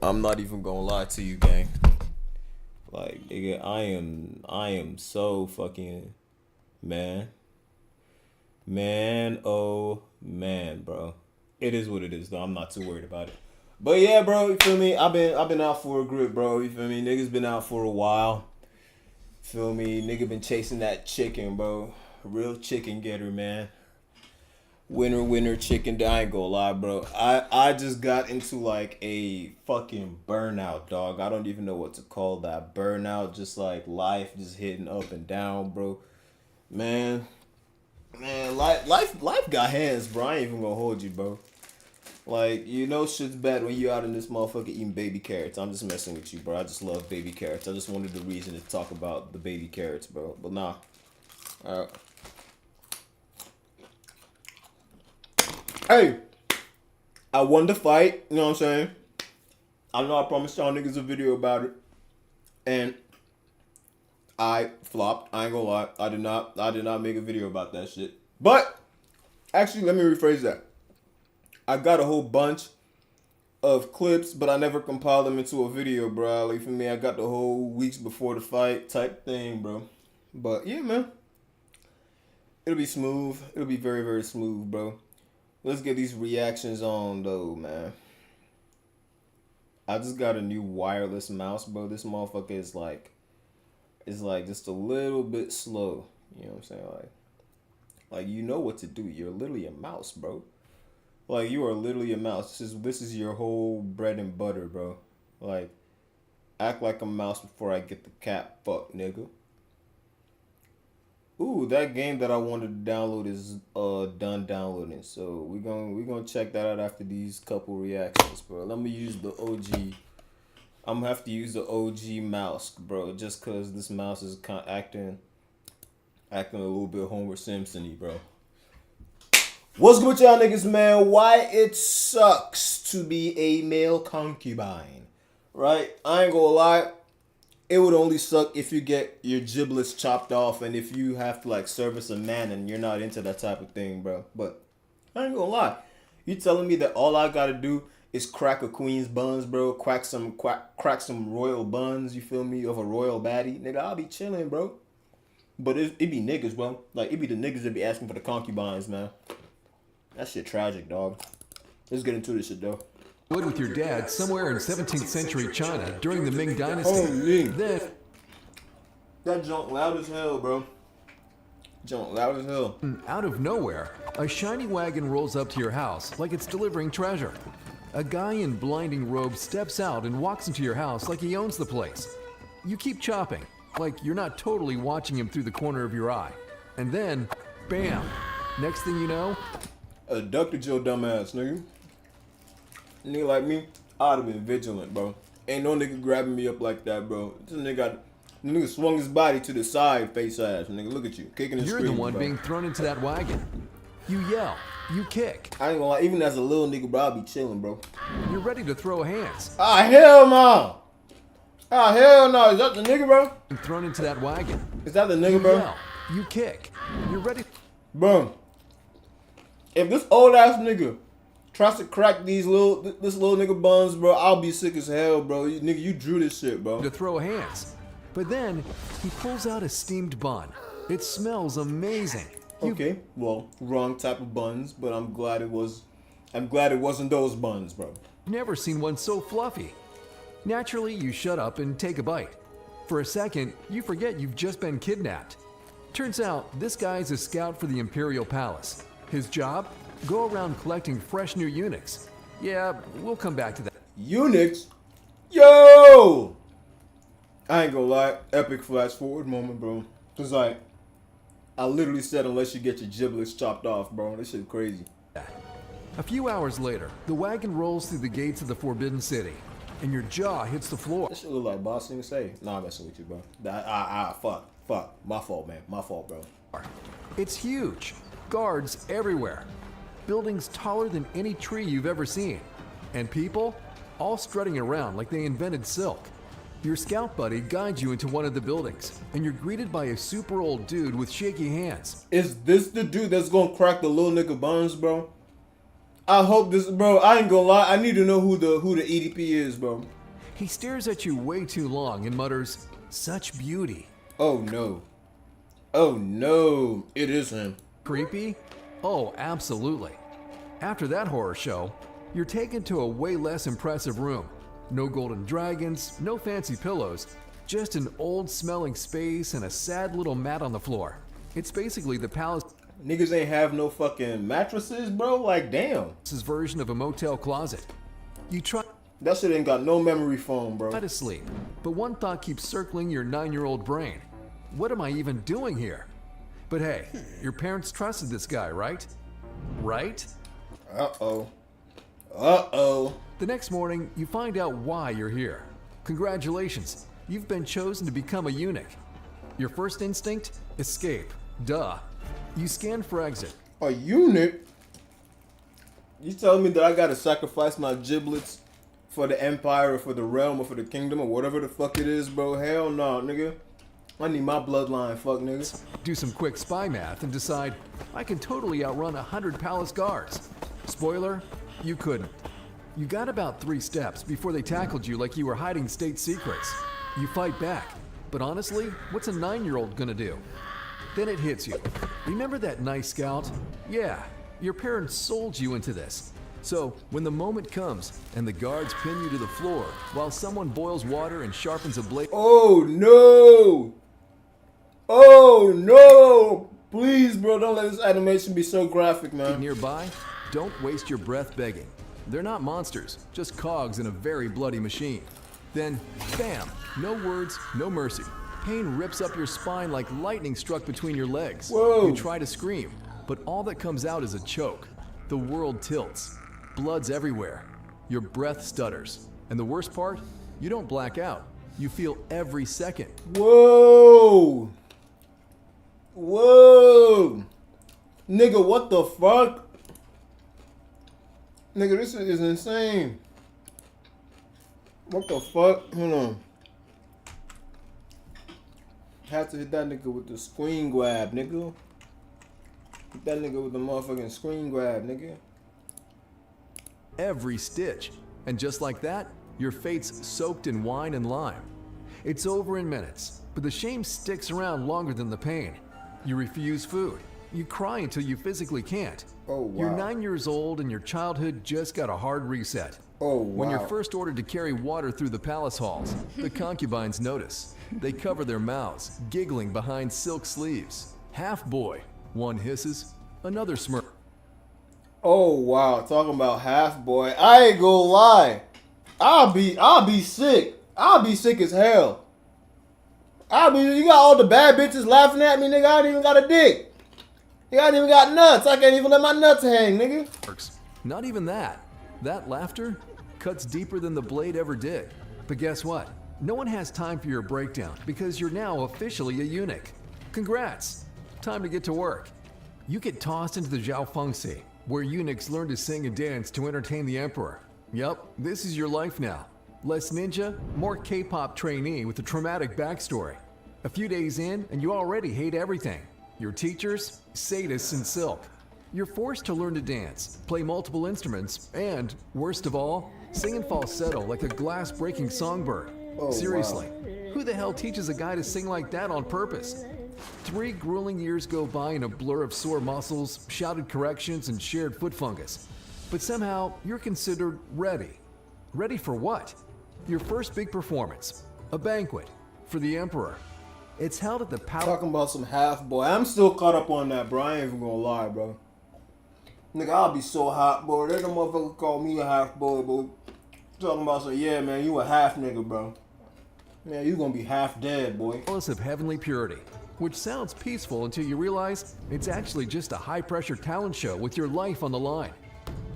I'm not even gonna lie to you, gang. Like, nigga, I am so fucking man, oh man, bro. It is what it is, though. I'm not too worried about it. But yeah, bro, you feel me? I've been out for a grip, bro. You feel me? Niggas been out for a while. Feel me? Nigga been chasing that chicken, bro. Real chicken getter, man. Winner, chicken. I ain't gonna lie, bro. I just got into like a fucking burnout, dog. I don't even know what to call that. Burnout, just like life just hitting up and down, bro. Man, life got hands, bro. I ain't even gonna hold you, bro. Like, you know shit's bad when you out in this motherfucker eating baby carrots. I'm just messing with you, bro. I just love baby carrots. I just wanted the reason to talk about the baby carrots, bro. But nah. Hey, I won the fight. You know what I'm saying? I know I promised y'all niggas a video about it, and I flopped. I ain't gonna lie. I did not make a video about that shit. But actually, let me rephrase that. I got a whole bunch of clips, but I never compiled them into a video, bro. Like, for me, I got the whole weeks before the fight type thing, bro. But yeah, man, it'll be smooth. It'll be very, very smooth, bro. Let's get these reactions on, though, man. I just got a new wireless mouse, bro. This motherfucker is like just a little bit slow. You know what I'm saying? Like you know what to do. You're literally a mouse, bro. Like, you are literally a mouse. This is your whole bread and butter, bro. Like, act like a mouse before I get the cat, fuck, nigga. Ooh, that game that I wanted to download is done downloading. So we gonna check that out after these couple reactions, bro. Let me use the OG. I'm gonna have to use the OG mouse, bro, just cause this mouse is kind of acting a little bit Homer Simpson-y, bro. What's good with y'all niggas, man? Why it sucks to be a male concubine, right? I ain't gonna lie. It would only suck if you get your giblets chopped off and if you have to like service a man and you're not into that type of thing, bro. But I ain't gonna lie. You telling me that all I gotta do is crack a queen's buns, bro? Crack some royal buns, you feel me? Of a royal baddie, nigga. I'll be chilling, bro. But it be niggas, bro. Like, it be the niggas that be asking for the concubines, man. That shit tragic, dog. Let's get into this shit, though. With your dad somewhere in 17th century China during the Ming Dynasty. Holy. Then, That junk loud as hell, bro. Junk loud as hell. out of nowhere, a shiny wagon rolls up to your house like it's delivering treasure. A guy in blinding robes steps out and walks into your house like he owns the place. You keep chopping, like you're not totally watching him through the corner of your eye. And then, bam! Next thing you know, Abducted your dumb ass, nigga. Nigga like me, I'd have been vigilant, bro. Ain't no nigga grabbing me up like that, bro. The nigga swung his body to the side, face ass. Nigga, look at you, kicking and you're screaming, the one bro. being thrown into that wagon. You yell, you kick, I ain't gonna lie, even as a little nigga, bro, I'll be chilling, bro. you're ready to throw hands. Ah, hell no! Ah, hell no! Is that the nigga, bro? Thrown into that wagon. Is that the nigga, You bro? yell, you kick, you're ready. Bro, if this old ass nigga tries to crack this little nigga buns, bro, I'll be sick as hell, bro. Nigga, you drew this shit, bro. To throw hands. But then he pulls out a steamed bun. It smells amazing. Okay, well, wrong type of buns, but I'm glad it wasn't those buns, bro. You've never seen one so fluffy. Naturally, you shut up and take a bite. For a second, you forget you've just been kidnapped. Turns out, this guy's a scout for the Imperial Palace. His job? Go around collecting fresh new eunuchs. Yeah, we'll come back to that. Eunuchs? Yo! I ain't gonna lie, epic flash forward moment, bro. Cause like, I literally said unless you get your giblets chopped off, bro. This shit crazy. A few hours later, the wagon rolls through the gates of the Forbidden City, and your jaw hits the floor. This shit look like Boss Thing to say. Nah, I'm messing with you, bro. Fuck. My fault, man. My fault, bro. It's huge. Guards everywhere. Buildings taller than any tree you've ever seen. And people, all strutting around like they invented silk. Your scout buddy guides you into one of the buildings, and you're greeted by a super old dude with shaky hands. Is this the dude that's gonna crack the little nigga buns, bro? I hope this, bro. I ain't gonna lie. I need to know who the EDP is, bro. He stares at you way too long and mutters, "Such beauty." Oh no. Oh no. It is him. Creepy? Oh, absolutely. After that horror show, you're taken to a way less impressive room. No golden dragons, no fancy pillows, just an old-smelling space and a sad little mat on the floor. It's basically the palace's Niggas ain't have no fucking mattresses, bro. Like, damn. version of a motel closet. You try That shit ain't got no memory foam, bro. to sleep, but one thought keeps circling your 9-year-old brain. What am I even doing here? But hey, your parents trusted this guy, right? Right? Uh-oh. Uh-oh. The next morning, you find out why you're here. Congratulations, you've been chosen to become a eunuch. Your first instinct? Escape. Duh. You scan for exit. A eunuch? You telling me that I gotta sacrifice my giblets for the empire or for the realm or for the kingdom or whatever the fuck it is, bro? Hell no, nigga. I need my bloodline, fuck niggas. Do some quick spy math and decide, I can totally outrun 100 palace guards. Spoiler, you couldn't. You got about 3 steps before they tackled you like you were hiding state secrets. You fight back, but honestly, what's a 9-year-old gonna do? Then it hits you. Remember that nice scout? Yeah, your parents sold you into this. So, when the moment comes and the guards pin you to the floor while someone boils water and sharpens a blade. Oh no! Oh no! Please, bro, don't let this animation be so graphic, man. Nearby, don't waste your breath begging. They're not monsters, just cogs in a very bloody machine. Then, bam, no words, no mercy. Pain rips up your spine like lightning struck between your legs. Whoa. You try to scream, but all that comes out is a choke. The world tilts. Blood's everywhere. Your breath stutters. And the worst part, you don't black out. You feel every second. Whoa! Whoa! Nigga, what the fuck? Nigga, this is insane. What the fuck? Hold on. Had to hit that nigga with the screen grab, nigga. Hit that nigga with the motherfucking screen grab, nigga. Every stitch. And just like that, your fate's soaked in wine and lime. It's over in minutes, but the shame sticks around longer than the pain. You refuse food. You cry until you physically can't. Oh, wow. You're 9 years old and your childhood just got a hard reset. Oh, wow. When you're first ordered to carry water through the palace halls, the concubines notice. They cover their mouths, giggling behind silk sleeves. Half boy, one hisses, another smirk. Oh wow, talking about half boy. I ain't gonna lie. I'll be sick. I'll be sick as hell. You got all the bad bitches laughing at me, nigga. I ain't even got a dick. I ain't even got nuts. I can't even let my nuts hang, nigga. Not even that. That laughter cuts deeper than the blade ever did. But guess what? No one has time for your breakdown because you're now officially a eunuch. Congrats. Time to get to work. You get tossed into the Zhao Fengxi, where eunuchs learn to sing and dance to entertain the emperor. Yup, this is your life now. Less ninja, more K-pop trainee with a traumatic backstory. A few days in, and you already hate everything. Your teachers, sadists in silk. You're forced to learn to dance, play multiple instruments, and, worst of all, sing in falsetto like a glass-breaking songbird. Oh, Seriously, wow. who the hell teaches a guy to sing like that on purpose? 3 grueling years go by in a blur of sore muscles, shouted corrections, and shared foot fungus. But somehow, you're considered ready. Ready for what? Your first big performance. A banquet. For the emperor. It's held at the palace. Talking about some half boy. I'm still caught up on that, bro. I ain't even gonna lie, bro. Nigga, I'll be so hot, bro. That motherfucker call me a half boy, bro. Talking about some, yeah, man, you a half nigga, bro. Man, you gonna be half dead, boy. Of heavenly purity, which sounds peaceful until you realize it's actually just a high-pressure talent show with your life on the line.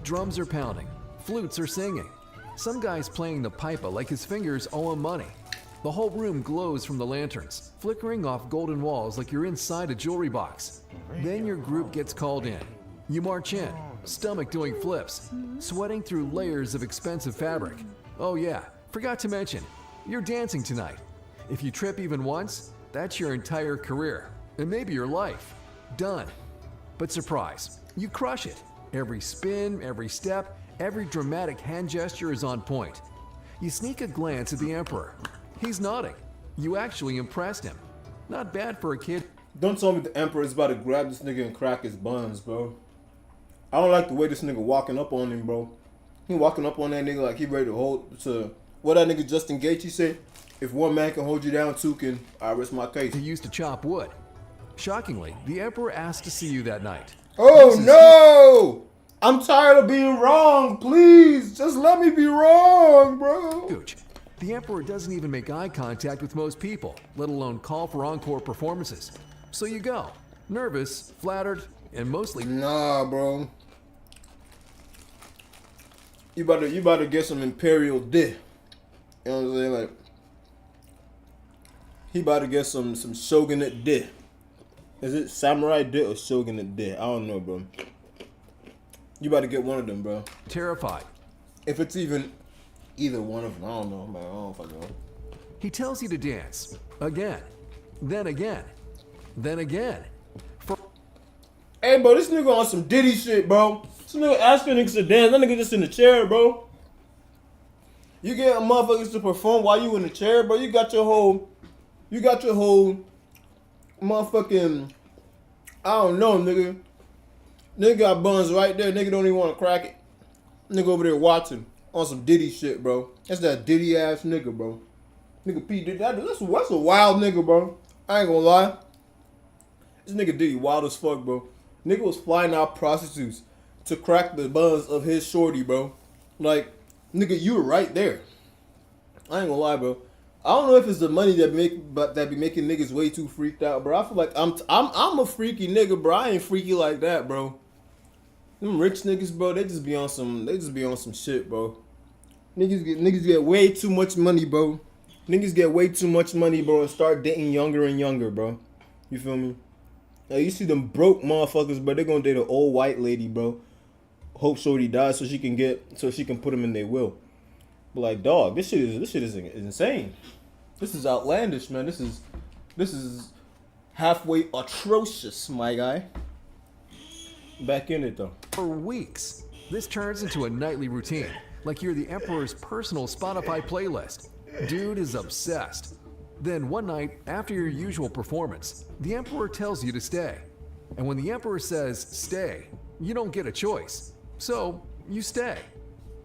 Drums are pounding, flutes are singing. Some guy's playing the pipa like his fingers owe him money. The whole room glows from the lanterns, flickering off golden walls like you're inside a jewelry box. Then your group gets called in. You march in, stomach doing flips, sweating through layers of expensive fabric. Oh yeah, forgot to mention, you're dancing tonight. If you trip even once, that's your entire career, and maybe your life. Done. But surprise, you crush it. Every spin, every step, every dramatic hand gesture is on point. You sneak a glance at the Emperor. He's nodding. You actually impressed him. Not bad for a kid. Don't tell me the Emperor is about to grab this nigga and crack his buns, bro. I don't like the way this nigga walking up on him, bro. He walking up on that nigga like he ready to hold to what that nigga Justin Gaethje say. If one man can hold you down, two can. I rest my case. He used to chop wood. Shockingly, the Emperor asked to see you that night. Oh no! I'm tired of being wrong. Please, just let me be wrong, bro. Huge. The Emperor doesn't even make eye contact with most people, let alone call for encore performances. So you go, nervous, flattered, and mostly Nah, bro. You about to get some imperial dick. You know what I'm saying? Like, he about to get some shogunate dick. Is it samurai dick or shogunate dick? I don't know, bro. You about to get one of them, bro. terrified. If it's even either one of them, I don't know, man. I don't fucking know. He tells you to dance. Again. Then again. Then again. Hey, bro, this nigga on some Diddy shit, bro. This nigga asking niggas to dance. That nigga just in the chair, bro. You get motherfuckers to perform while you in the chair, bro. You got your whole motherfucking, I don't know, nigga. Nigga got buns right there. Nigga don't even want to crack it. Nigga over there watching on some Diddy shit, bro. That's that Diddy ass nigga, bro. Nigga P did that. That's a wild nigga, bro. I ain't gonna lie. This nigga Diddy wild as fuck, bro. Nigga was flying out prostitutes to crack the buns of his shorty, bro. Like, nigga, you were right there. I ain't gonna lie, bro. I don't know if it's the money that be making niggas way too freaked out, bro. I feel like I'm a freaky nigga, bro. I ain't freaky like that, bro. Them rich niggas, bro, they just be on some shit, bro. Niggas get way too much money, bro. Niggas get way too much money, bro, and start dating younger and younger, bro. You feel me? Now, you see them broke motherfuckers, bro, they gonna date an old white lady, bro. Hope shorty dies so she can put them in their will. But like, dog, this shit is insane. This is outlandish, man. This is halfway atrocious, my guy. Back in it though. For weeks. This turns into a nightly routine, like you're the Emperor's personal Spotify playlist. Dude is obsessed. Then one night, after your usual performance, the Emperor tells you to stay. And when the Emperor says stay, you don't get a choice. So, you stay.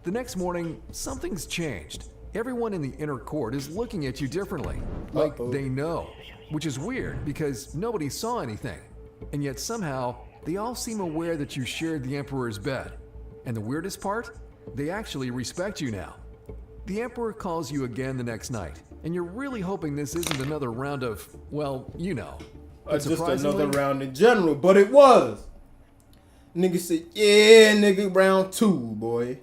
The next morning, something's changed. Everyone in the inner court is looking at you differently. Like they know. Which is weird because nobody saw anything. And yet somehow, they all seem aware that you shared the Emperor's bed. And the weirdest part? They actually respect you now. The Emperor calls you again the next night, and you're really hoping this isn't another round of, well, you know. But Just another round in general, but it was. Nigga said, yeah, nigga, round 2, boy.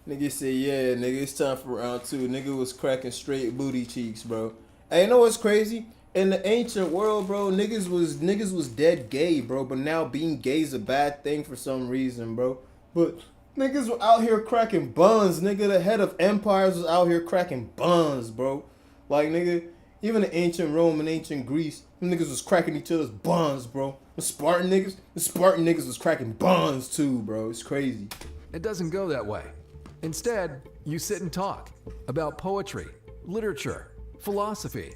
Nigga said, yeah, nigga, it's time for round 2. Nigga was cracking straight booty cheeks, bro. Hey, you know what's crazy? In the ancient world, bro, niggas was dead gay, bro. But now being gay is a bad thing for some reason, bro. But niggas were out here cracking buns, nigga. The head of empires was out here cracking buns, bro. Like, nigga, even in ancient Rome and ancient Greece, them niggas was cracking each other's buns, bro. The Spartan niggas was cracking buns too, bro. It's crazy. It doesn't go that way. Instead, you sit and talk about poetry, literature, philosophy.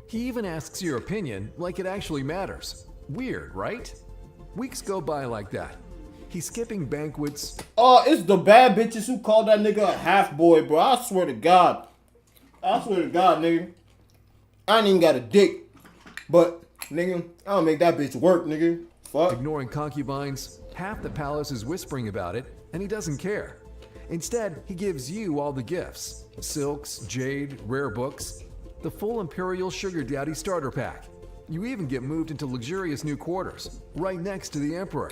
He even asks your opinion like it actually matters. Weird, right? Weeks go by like that. He's skipping banquets. Oh, it's the bad bitches who called that nigga a half boy, bro. I swear to God, nigga. I ain't even got a dick, but nigga, I don't make that bitch work, nigga. Fuck. Ignoring concubines, half the palace is whispering about it, and he doesn't care. Instead, he gives you all the gifts: silks, jade, rare books, the full Imperial Sugar Daddy starter pack. You even get moved into luxurious new quarters, right next to the Emperor.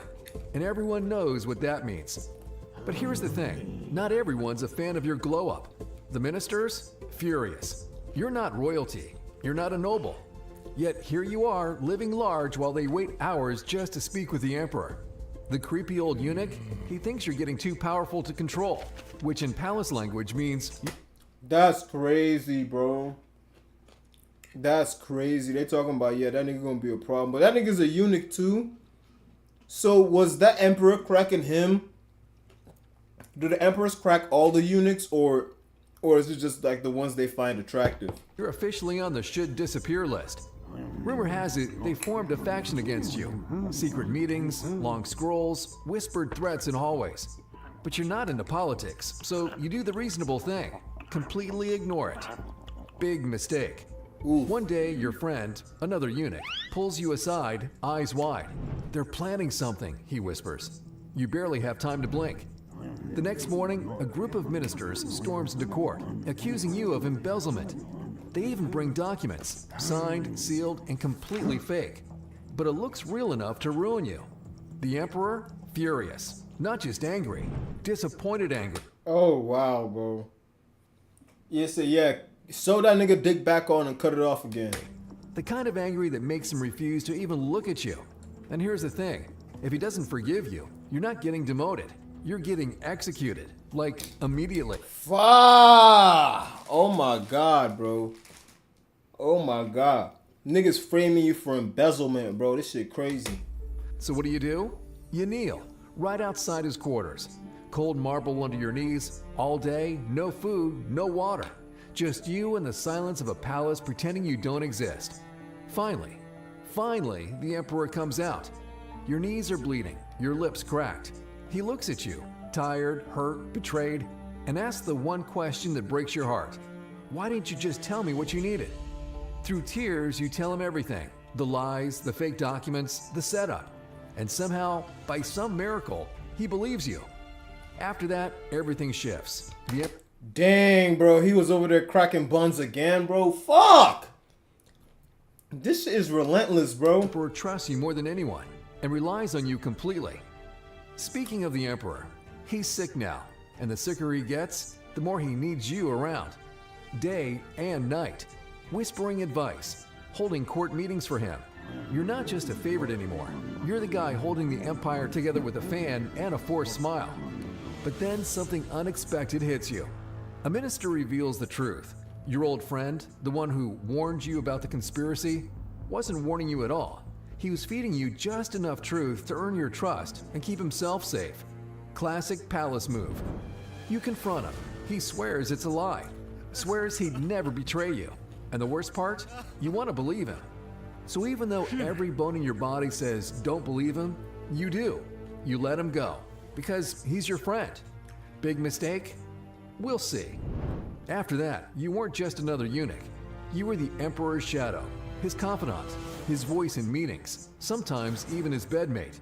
And everyone knows what that means. But here's the thing, not everyone's a fan of your glow-up. The ministers? Furious. You're not royalty. You're not a noble. Yet here you are, living large while they wait hours just to speak with the Emperor. The creepy old eunuch, he thinks you're getting too powerful to control, which in palace language means... That's crazy, bro. That's crazy. They talking about, yeah, that nigga gonna be a problem. But that nigga's a eunuch too. So was that Emperor cracking him Do the emperors crack all the eunuchs, or is it just like the ones they find attractive? You're officially on the should disappear list. Rumor has it they formed a faction against you. Secret meetings, long scrolls, whispered threats in hallways. But you're not into politics, so you do the reasonable thing. Completely ignore it. Big mistake. Oof. One day, your friend, another eunuch, pulls you aside, eyes wide. They're planning something, he whispers. You barely have time to blink. The next morning, a group of ministers storms into court, accusing you of embezzlement. They even bring documents, signed, sealed, and completely fake. But it looks real enough to ruin you. The emperor, furious. Not just angry, disappointed angry. Oh wow, bro. Yeah, sew that nigga dick back on and cut it off again. The kind of angry that makes him refuse to even look at you. And here's the thing, if he doesn't forgive you, you're not getting demoted. You're getting executed, like immediately. Fuck! Oh my god, bro. Oh my god. Niggas framing you for embezzlement, bro. This shit crazy. So what do? You kneel, right outside his quarters. Cold marble under your knees, all day, no food, no water. Just you and the silence of a palace pretending you don't exist. Finally, the emperor comes out. Your knees are bleeding, your lips cracked. He looks at you, tired, hurt, betrayed, and asks the one question that breaks your heart. Why didn't you just tell me what you needed? Through tears, you tell him everything. The lies, the fake documents, the setup. And somehow, by some miracle, he believes you. After that, everything shifts. Dang, bro. He was over there cracking buns again, bro. Fuck! This shit is relentless, bro. The emperor trusts you more than anyone and relies on you completely. Speaking of the emperor, he's sick now, and the sicker he gets, the more he needs you around. Day and night, whispering advice, holding court meetings for him. You're not just a favorite anymore. You're the guy holding the empire together with a fan and a forced smile. But then something unexpected hits you. A minister reveals the truth. Your old friend, the one who warned you about the conspiracy, wasn't warning you at all. He was feeding you just enough truth to earn your trust and keep himself safe. Classic palace move. You confront him. He swears it's a lie. Swears he'd never betray you. And the worst part? You want to believe him. So even though every bone in your body says don't believe him, you do. You let him go. Because he's your friend. Big mistake? We'll see. After that, you weren't just another eunuch. You were the emperor's shadow, his confidant, his voice in meetings, sometimes even his bedmate.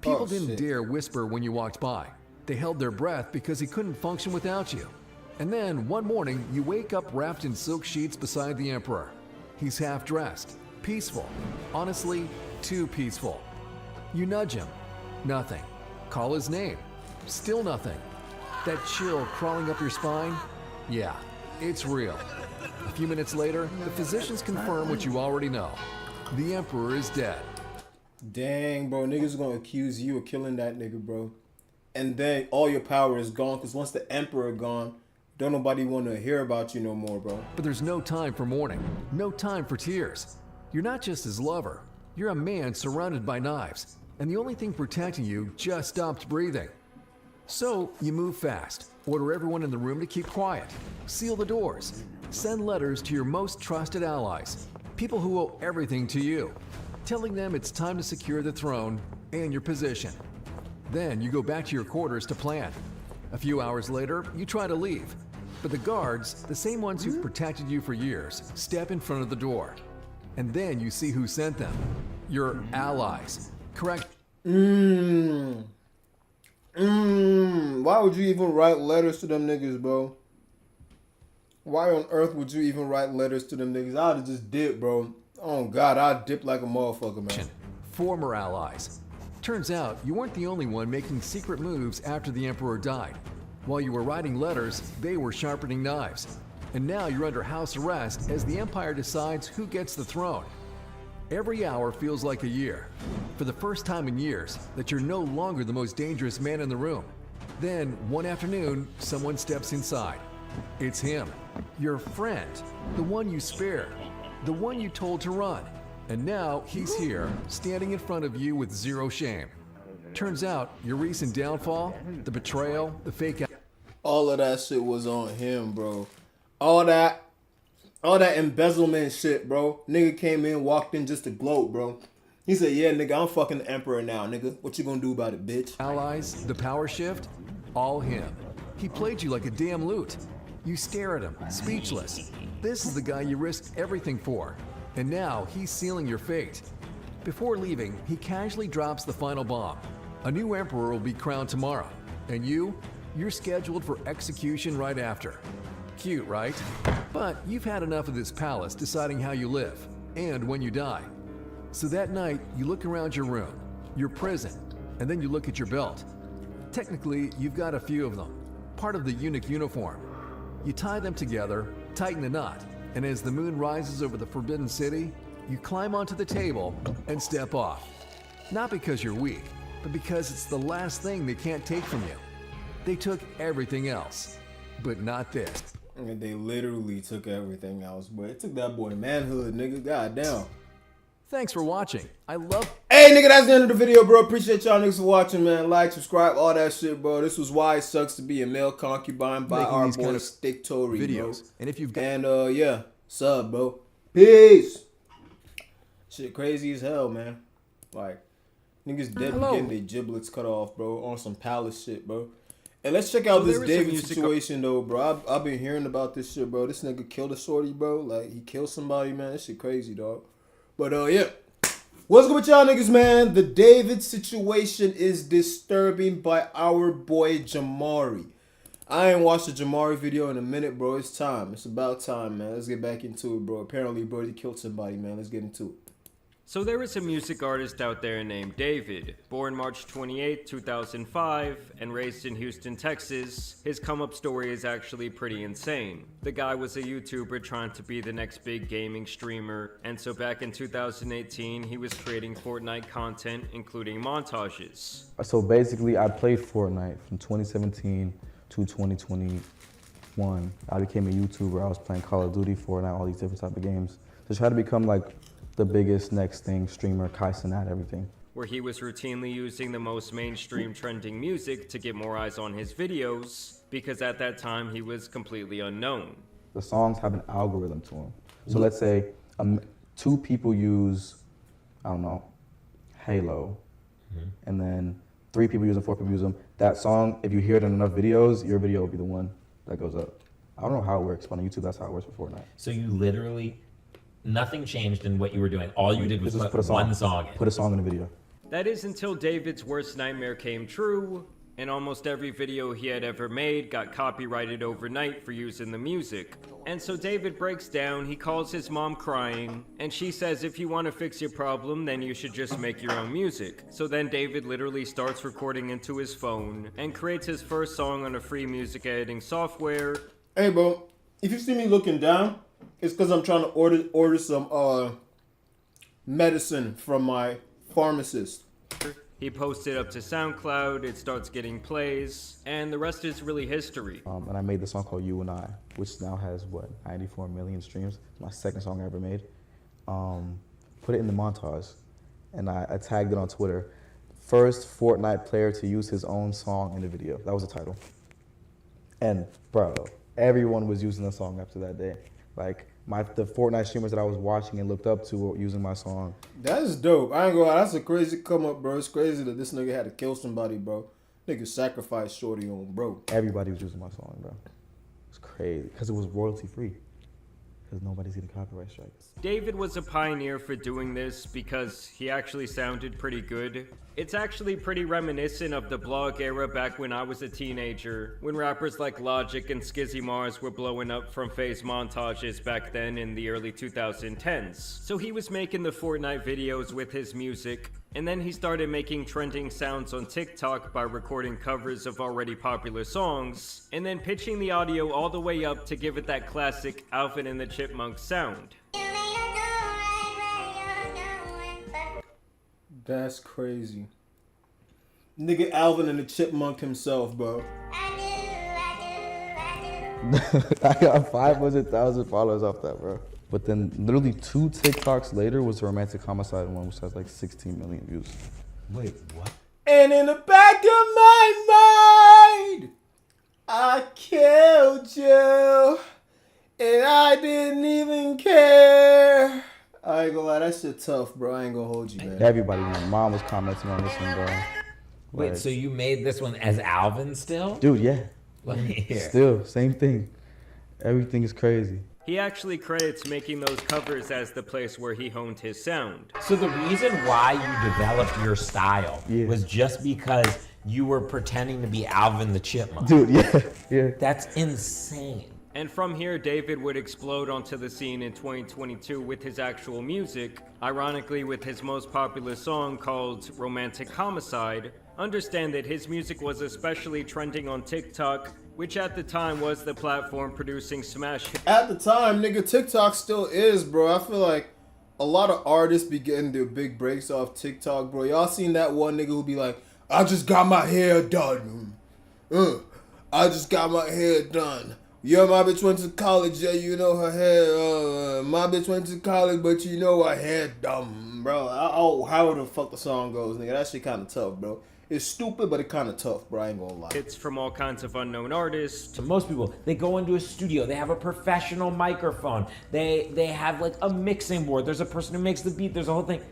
People didn't dare whisper when you walked by. They held their breath because he couldn't function without you. And then one morning, you wake up wrapped in silk sheets beside the emperor. He's half dressed, peaceful, honestly, too peaceful. You nudge him, nothing. Call his name, still nothing. That chill crawling up your spine? Yeah, it's real. A few minutes later, the physicians confirm what you already know. The emperor is dead. Dang, bro. Niggas gonna accuse you of killing that nigga, bro. And then all your power is gone, because once the emperor gone, don't nobody want to hear about you no more, bro. But there's no time for mourning, no time for tears. You're not just his lover. You're a man surrounded by knives, and the only thing protecting you just stopped breathing. So you move fast, order everyone in the room to keep quiet, seal the doors, send letters to your most trusted allies, people who owe everything to you, telling them it's time to secure the throne and your position. Then you go back to your quarters to plan. A few hours later, you try to leave, but the guards, the same ones who've protected you for years, step in front of the door. And then you see who sent them. Your allies. Correct? Why would you even write letters to them niggas, bro? Why on earth would you even write letters to them niggas? I'd have just dipped, bro. Oh God, I'd dip like a motherfucker, man. Former allies. Turns out you weren't the only one making secret moves after the emperor died. While you were writing letters, they were sharpening knives. And now you're under house arrest as the empire decides who gets the throne. Every hour feels like a year. For the first time in years, that you're no longer the most dangerous man in the room. Then, one afternoon, someone steps inside. It's him, your friend, the one you spared, the one you told to run. And now he's here, standing in front of you with zero shame. Turns out, your recent downfall, the betrayal, the fake All of that shit was on him, bro. All that embezzlement shit, bro. Nigga came in, walked in just to gloat, bro. He said, yeah, nigga, I'm fucking the emperor now, nigga. What you gonna do about it, bitch? Allies, the power shift, all him. He played you like a damn lute. You stare at him, speechless. This is the guy you risked everything for. And now he's sealing your fate. Before leaving, he casually drops the final bomb. A new emperor will be crowned tomorrow. And you're scheduled for execution right after. Cute, right? But you've had enough of this palace deciding how you live and when you die. So that night, you look around your room, your prison, and then you look at your belt. Technically, you've got a few of them, part of the eunuch uniform. You tie them together, tighten the knot, and as the moon rises over the Forbidden City, you climb onto the table and step off. Not because you're weak, but because it's the last thing they can't take from you. They took everything else, but not this. And they literally took everything else, boy. It took that boy manhood, nigga. Goddamn. Thanks for watching. I love... Hey, nigga, that's the end of the video, bro. Appreciate y'all niggas for watching, man. Like, subscribe, all that shit, bro. This was Why It Sucks to Be a Male Concubine by Making our these boy kind of Stick Tory, videos. bro. And if you've got... And, yeah, sub, bro. Peace. Shit crazy as hell, man. Like, niggas dead Hello. getting their giblets cut off, bro, on some palace shit, bro. And let's check out this David situation, though, bro. I've been hearing about this shit, bro. This nigga killed a shorty, bro. Like, he killed somebody, man. This shit crazy, dog. But, yeah. What's good with y'all niggas, man? The David situation is disturbing by our boy Jamari. I ain't watched the Jamari video in a minute, bro. It's time. It's about time, man. Let's get back into it, bro. Apparently, bro, he killed somebody, man. Let's get into it. So there is a music artist out there named David, born March 28, 2005, and raised in Houston, Texas. His come-up story is actually pretty insane. The guy was a YouTuber trying to be the next big gaming streamer, and so back in 2018, he was creating Fortnite content, including montages. So basically, I played Fortnite from 2017 to 2021. I became a YouTuber. I was playing Call of Duty, Fortnite, all these different type of games. To try to become like the biggest next thing, streamer, Kai Cenat, everything. Where he was routinely using the most mainstream trending music to get more eyes on his videos, because at that time he was completely unknown. The songs have an algorithm to them. So let's say 2 people use, I don't know, Halo, and then 3 people use them, 4 people use them. That song, if you hear it in enough videos, your video will be the one that goes up. I don't know how it works, but on YouTube, that's how it works for Fortnite. So you literally, nothing changed in what you were doing. All you did was Just put one song in. Put a song in the video. That is until David's worst nightmare came true, and almost every video he had ever made got copyrighted overnight for using the music. And so David breaks down, he calls his mom crying, and she says if you want to fix your problem, then you should just make your own music. So then David literally starts recording into his phone, and creates his first song on a free music editing software. Hey, bro, if you see me looking down, it's because I'm trying to order some medicine from my pharmacist. He posts it up to SoundCloud, it starts getting plays, and the rest is really history. And I made the song called You and I, which now has, 94 million streams. It's my second song I ever made. Put it in the montage, and I tagged it on Twitter. First Fortnite player to use his own song in the video. That was the title. And, bro, everyone was using the song after that day. Like, the Fortnite streamers that I was watching and looked up to were using my song. That is dope. I ain't gonna lie, that's a crazy come up, bro. It's crazy that this nigga had to kill somebody, bro. Nigga sacrificed shorty on, bro. Everybody was using my song, bro. It's crazy, because it was royalty free. Because nobody's getting copyright strikes. David was a pioneer for doing this because he actually sounded pretty good. It's actually pretty reminiscent of the blog era back when I was a teenager, when rappers like Logic and Skizzy Mars were blowing up from phase montages back then in the early 2010s. So he was making the Fortnite videos with his music, and then he started making trending sounds on TikTok by recording covers of already popular songs, and then pitching the audio all the way up to give it that classic Alvin and the Chipmunks sound. That's crazy. Nigga Alvin and the Chipmunk himself, bro. I got 500,000 followers off that, bro. But then literally 2 TikToks later was the romantic homicide one, which has like 16 million views. Wait, what? And in the back of my mind, I killed you, and I didn't even care. I ain't gonna lie, that shit tough, bro. I ain't gonna hold you, man. Everybody, my mom was commenting on this one, bro. Wait, Like, so you made this one as Alvin still? dude, yeah. Let me hear. Still, same thing. Everything is crazy. He actually credits making those covers as the place where he honed his sound. So the reason why you developed your style was just because you were pretending to be Alvin the Chipmunk. Dude, yeah. That's insane. And from here, David would explode onto the scene in 2022 with his actual music, ironically with his most popular song called Romantic Homicide. Understand that his music was especially trending on TikTok, which at the time was the platform producing smash hits. At the time, nigga, TikTok still is, bro. I feel like a lot of artists be getting their big breaks off TikTok, bro. Y'all seen that one nigga who be like, I just got my hair done. I just got my hair done. Yeah, my bitch went to college, yeah, you know her hair, my bitch went to college, but you know her hair dumb, bro. How the fuck the song goes, nigga, that shit kinda tough, bro. It's stupid, but it kinda tough, bro, I ain't gonna lie. It's from all kinds of unknown artists. So most people, they go into a studio, they have a professional microphone, they have like a mixing board, there's a person who makes the beat, there's a whole thing.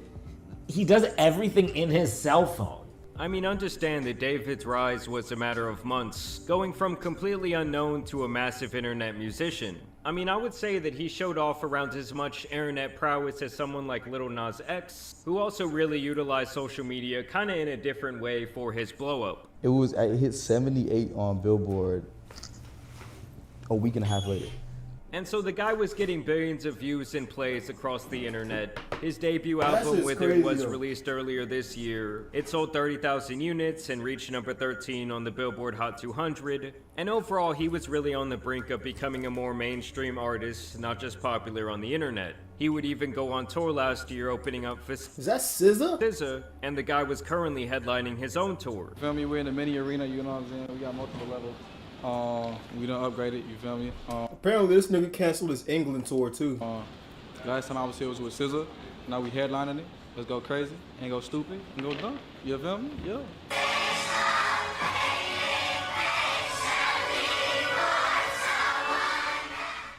He does everything in his cell phone. I mean, understand that David's rise was a matter of months, going from completely unknown to a massive internet musician. I mean, I would say that he showed off around as much internet prowess as someone like Lil Nas X, who also really utilized social media kinda in a different way for his blow up. It hit 78 on Billboard a week and a half later. And so the guy was getting billions of views and plays across the internet. His debut album shit's With crazy, It was though. released earlier this year. It sold 30,000 units and reached number 13 on the Billboard Hot 200. And overall, he was really on the brink of becoming a more mainstream artist, not just popular on the internet. He would even go on tour last year, opening up for Is that SZA? SZA, and the guy was currently headlining his own tour. Feel me? We're in the mini arena, you know what I'm saying? We got multiple levels. We done upgraded, you feel me? Apparently this nigga canceled his England tour too. Last time I was here was with SZA. Now we headlining it. Let's go crazy, ain't go stupid, and go dumb. You feel me? Yeah.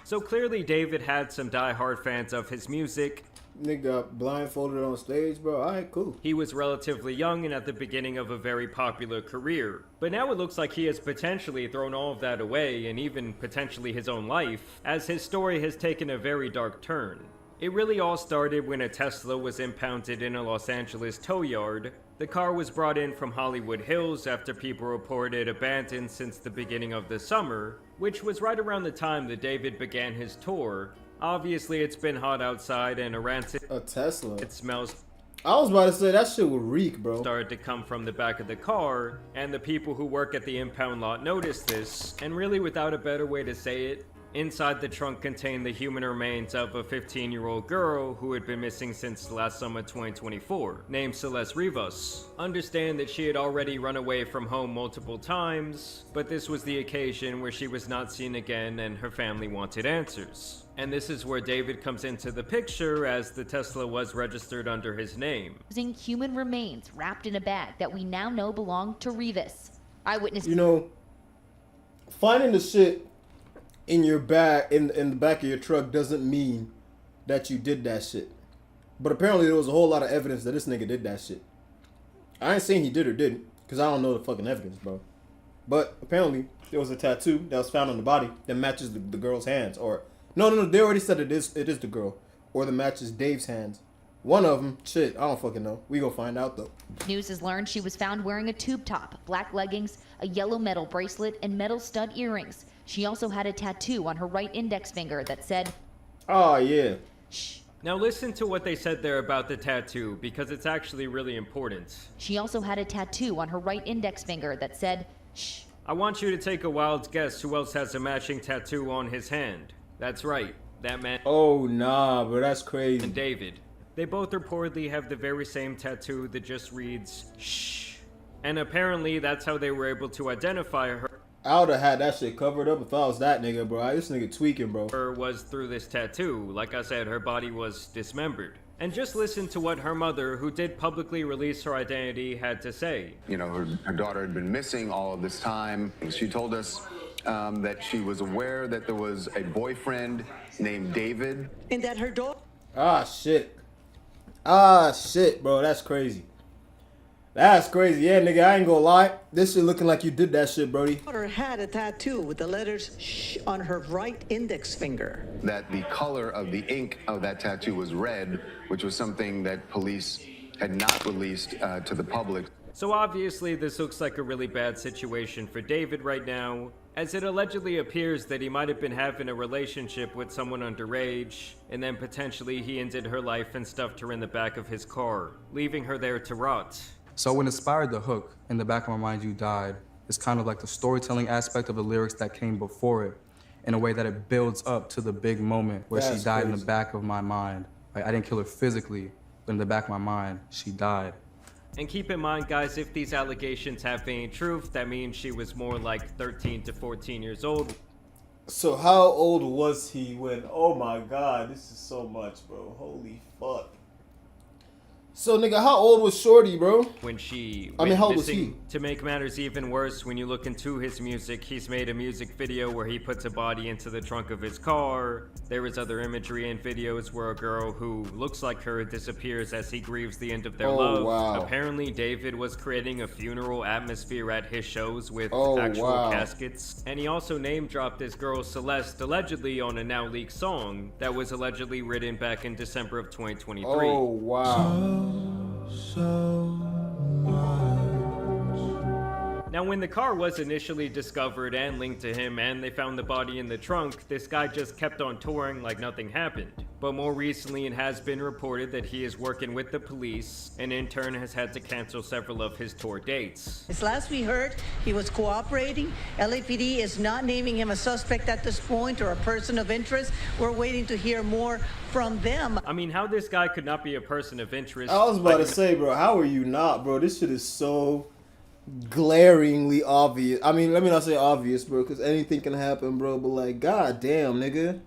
So clearly David had some die-hard fans of his music. Nigga got blindfolded on stage, bro. Alright, cool. He was relatively young and at the beginning of a very popular career. But now it looks like he has potentially thrown all of that away, and even potentially his own life, as his story has taken a very dark turn. It really all started when a Tesla was impounded in a Los Angeles tow yard. The car was brought in from Hollywood Hills after people reported it abandoned since the beginning of the summer, which was right around the time that David began his tour. Obviously, it's been hot outside and a rancid Tesla. it smells I was about to say that shit would reek, bro. started to come from the back of the car, and the people who work at the impound lot noticed this, and really without a better way to say it, inside the trunk contained the human remains of a 15-year-old girl who had been missing since last summer 2024, named Celeste Rivas. Understand that she had already run away from home multiple times, but this was the occasion where she was not seen again and her family wanted answers. And this is where David comes into the picture, as the Tesla was registered under his name. Using human remains wrapped in a bag that we now know belonged to Rivas. Eyewitness. You know, finding the shit in your bag, in the back of your truck, doesn't mean that you did that shit. But apparently there was a whole lot of evidence that this nigga did that shit. I ain't saying he did or didn't, because I don't know the fucking evidence, bro. But apparently there was a tattoo that was found on the body that matches the girl's hands. Or no, they already said it is the girl. Or that matches Dave's hands. One of them, shit, I don't fucking know. We gonna find out though. News has learned she was found wearing a tube top, black leggings, a yellow metal bracelet, and metal stud earrings. She also had a tattoo on her right index finger that said, Oh yeah. shh. Now listen to what they said there about the tattoo, because it's actually really important. She also had a tattoo on her right index finger that said, shh. I want you to take a wild guess who else has a matching tattoo on his hand. That's right, that man Oh nah, bro, that's crazy. and David. They both reportedly have the very same tattoo that just reads, shh. And apparently that's how they were able to identify her. I would have had that shit covered up if I was that nigga, bro. This nigga tweaking, bro. Was through this tattoo. Like I said, her body was dismembered. And just listen to what her mother, who did publicly release her identity, had to say. You know, her daughter had been missing all of this time. She told us that she was aware that there was a boyfriend named David. And that her daughter Ah, shit. Ah, shit, bro. That's crazy. That's crazy. Yeah, nigga, I ain't gonna lie. This shit looking like you did that shit, Brody. had a tattoo with the letters "sh" on her right index finger. That the color of the ink of that tattoo was red, which was something that police had not released to the public. So obviously this looks like a really bad situation for David right now, as it allegedly appears that he might have been having a relationship with someone underage, and then potentially he ended her life and stuffed her in the back of his car, leaving her there to rot. So what inspired the hook, "In the Back of My Mind You Died," is kind of like the storytelling aspect of the lyrics that came before it, in a way that it builds up to the big moment where That's she died in crazy. the back of my mind. Like, I didn't kill her physically, but in the back of my mind, she died. And keep in mind, guys, if these allegations have any truth, that means she was more like 13 to 14 years old. So how old was he when? Oh my god, this is so much, bro. Holy fuck. So nigga, how old was Shorty, bro? When she I mean, went how old was missing. he? To make matters even worse, when you look into his music, he's made a music video where he puts a body into the trunk of his car. There is other imagery and videos where a girl who looks like her disappears as he grieves the end of their Oh, love. wow. Apparently, David was creating a funeral atmosphere at his shows with Oh, actual wow. caskets. And he also name-dropped this girl Celeste allegedly on a now-leaked song that was allegedly written back in December of 2023. Oh wow. Now, when the car was initially discovered and linked to him and they found the body in the trunk, this guy just kept on touring like nothing happened. But more recently, it has been reported that he is working with the police and in turn has had to cancel several of his tour dates. As last we heard, he was cooperating. LAPD is not naming him a suspect at this point or a person of interest. We're waiting to hear more from them. I mean, how this guy could not be a person of interest. I was about to say, bro, how are you not, bro? This shit is so glaringly obvious. I mean, let me not say obvious, bro, because anything can happen, bro. But like, god damn, nigga.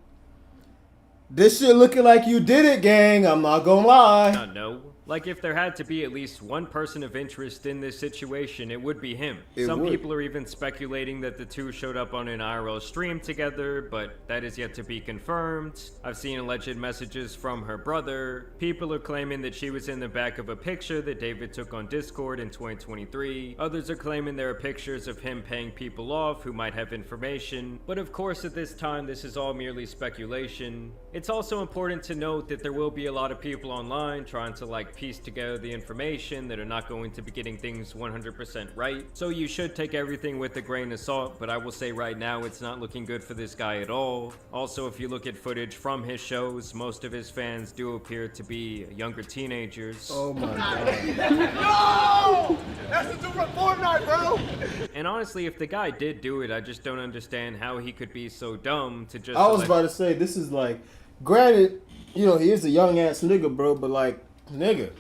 This shit looking like you did it, gang. I'm not gonna lie. No. Like, if there had to be at least one person of interest in this situation, it would be him. It Some would. people are even speculating that the two showed up on an IRL stream together, but that is yet to be confirmed. I've seen alleged messages from her brother. People are claiming that she was in the back of a picture that David took on Discord in 2023. Others are claiming there are pictures of him paying people off who might have information. But of course, at this time, this is all merely speculation. It's also important to note that there will be a lot of people online trying to like piece together the information that are not going to be getting things 100% right. So you should take everything with a grain of salt, but I will say right now it's not looking good for this guy at all. Also, if you look at footage from his shows, most of his fans do appear to be younger teenagers. Oh my god. No! That's the dude from Fortnite, bro! And honestly, if the guy did do it, I just don't understand how he could be so dumb to just I was like, about to say, this is like, granted, you know, he is a young ass nigga, bro, but like, nigga,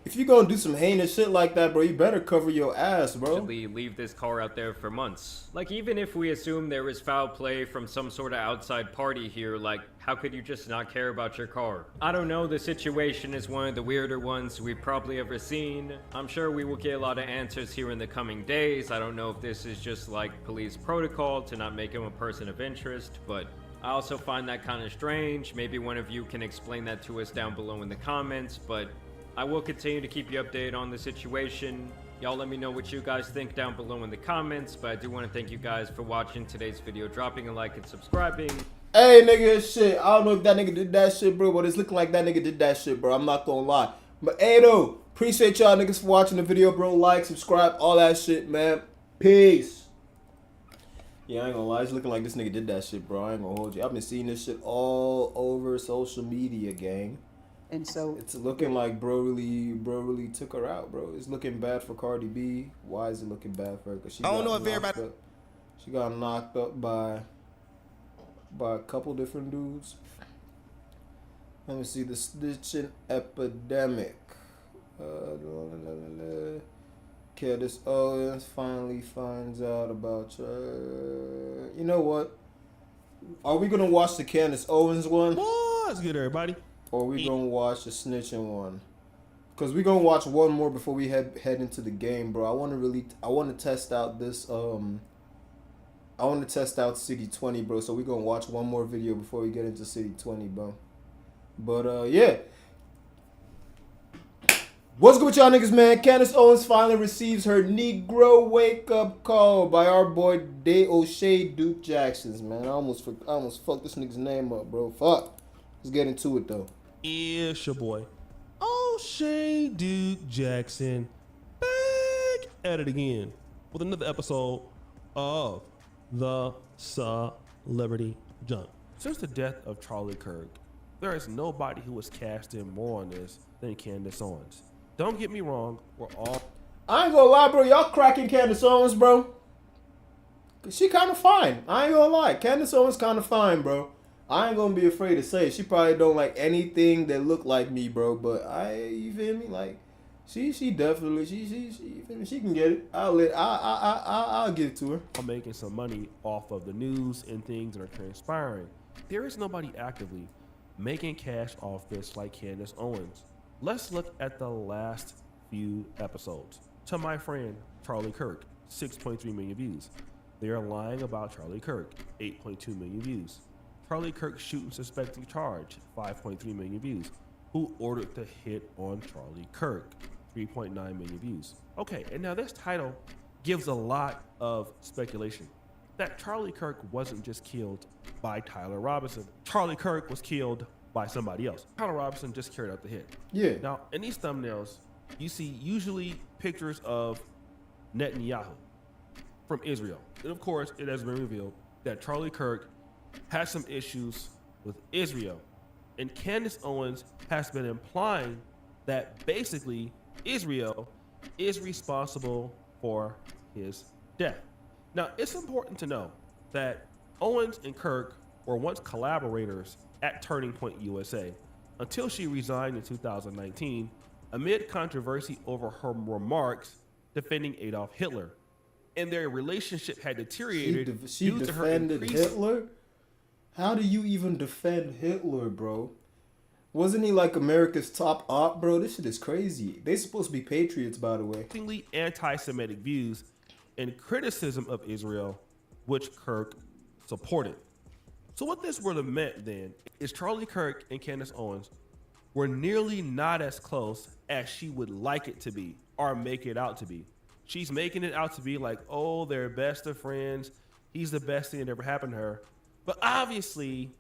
if you gonna do some heinous shit like that, bro, you better cover your ass, bro. actually leave this car out there for months. Like, even if we assume there was foul play from some sort of outside party here, like, how could you just not care about your car? I don't know, the situation is one of the weirder ones we've probably ever seen. I'm sure we will get a lot of answers here in the coming days. I don't know if this is just like police protocol to not make him a person of interest, but I also find that kind of strange. Maybe one of you can explain that to us down below in the comments, but I will continue to keep you updated on the situation. Y'all let me know what you guys think down below in the comments, but I do want to thank you guys for watching today's video, dropping a like and subscribing. Hey, nigga, shit, I don't know if that nigga did that shit, bro, but it's looking like that nigga did that shit, bro. I'm not gonna lie. But hey, though, appreciate y'all niggas for watching the video, bro. Like, subscribe, all that shit, man. Peace. Yeah, I ain't gonna lie. It's looking like this nigga did that shit, bro. I ain't gonna hold you. I've been seeing this shit all over social media, gang. And so It's looking like bro really took her out, bro. It's looking bad for Cardi B. Why is it looking bad for her? Because she I don't got know if knocked everybody- up. She got knocked up by a couple different dudes. Let me see the snitching epidemic. Candace Owens finally finds out about you know what? Are we gonna watch the Candace Owens one? What's good, everybody? Or are we gonna watch the snitching one? Cause we gonna watch one more before we head into the game, bro. I want to test out this I I want to test out City 20, bro. So we're gonna watch one more video before we get into City 20, bro. But yeah. What's good with y'all niggas, man? Candace Owens finally receives her Negro wake-up call by our boy Day O'Shea Duke Jacksons, man. I almost fucked this nigga's name up, bro. Fuck. Let's get into it, though. It's your boy, O'Shea Duke Jackson, back at it again with another episode of The Celebrity Junk. Since the death of Charlie Kirk, there is nobody who has cast in more on this than Candace Owens. Don't get me wrong, we're all... I ain't gonna lie, bro. Y'all cracking Candace Owens, bro. Cause she kind of fine. I ain't gonna lie. Candace Owens kind of fine, bro. I ain't gonna be afraid to say it. She probably don't like anything that look like me, bro. But you feel me? Like, she definitely, she can get it. I'll give it to her. I'm making some money off of the news and things that are transpiring. There is nobody actively making cash off this like Candace Owens. Let's look at the last few episodes. To my friend, Charlie Kirk, 6.3 million views. They are lying about Charlie Kirk, 8.2 million views. Charlie Kirk shooting suspecting charge, 5.3 million views. Who ordered the hit on Charlie Kirk, 3.9 million views. Okay, and now this title gives a lot of speculation. That Charlie Kirk wasn't just killed by Tyler Robinson. Charlie Kirk was killed by somebody else. Tyler Robinson just carried out the hit. Yeah. Now, in these thumbnails, you see usually pictures of Netanyahu from Israel. And of course, it has been revealed that Charlie Kirk has some issues with Israel. And Candace Owens has been implying that basically Israel is responsible for his death. Now, it's important to know that Owens and Kirk were once collaborators at Turning Point USA until she resigned in 2019 amid controversy over her remarks defending Adolf Hitler. And their relationship had deteriorated she due to her defended increased... Hitler? How do you even defend Hitler, bro? Wasn't he like America's top op, bro? This shit is crazy. They supposed to be patriots, by the way. Anti-Semitic views and criticism of Israel, which Kirk supported. So what this would have meant then is Charlie Kirk and Candace Owens were nearly not as close as she would like it to be or make it out to be. She's making it out to be like, oh, they're best of friends. He's the best thing that ever happened to her. But obviously,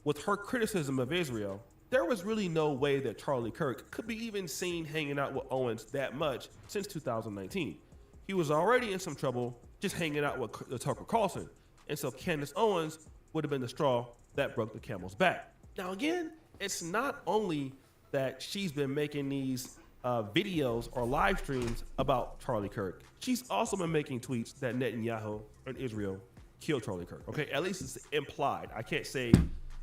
with her criticism of Israel, there was really no way that Charlie Kirk could be even seen hanging out with Owens that much since 2019. He was already in some trouble just hanging out with Tucker Carlson. And so Candace Owens would have been the straw that broke the camel's back. Now again, it's not only that she's been making these videos or live streams about Charlie Kirk. She's also been making tweets that Netanyahu and Israel killed Charlie Kirk. Okay, at least it's implied. I can't say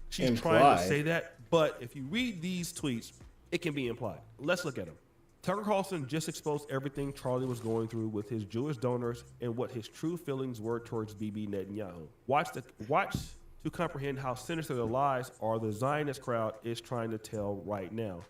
she's trying to say that, but if you read these tweets, it can be implied. Let's look at them. Tucker Carlson just exposed everything Charlie was going through with his Jewish donors and what his true feelings were towards Bibi Netanyahu. Watch to comprehend how sinister the lies are the Zionist crowd is trying to tell right now.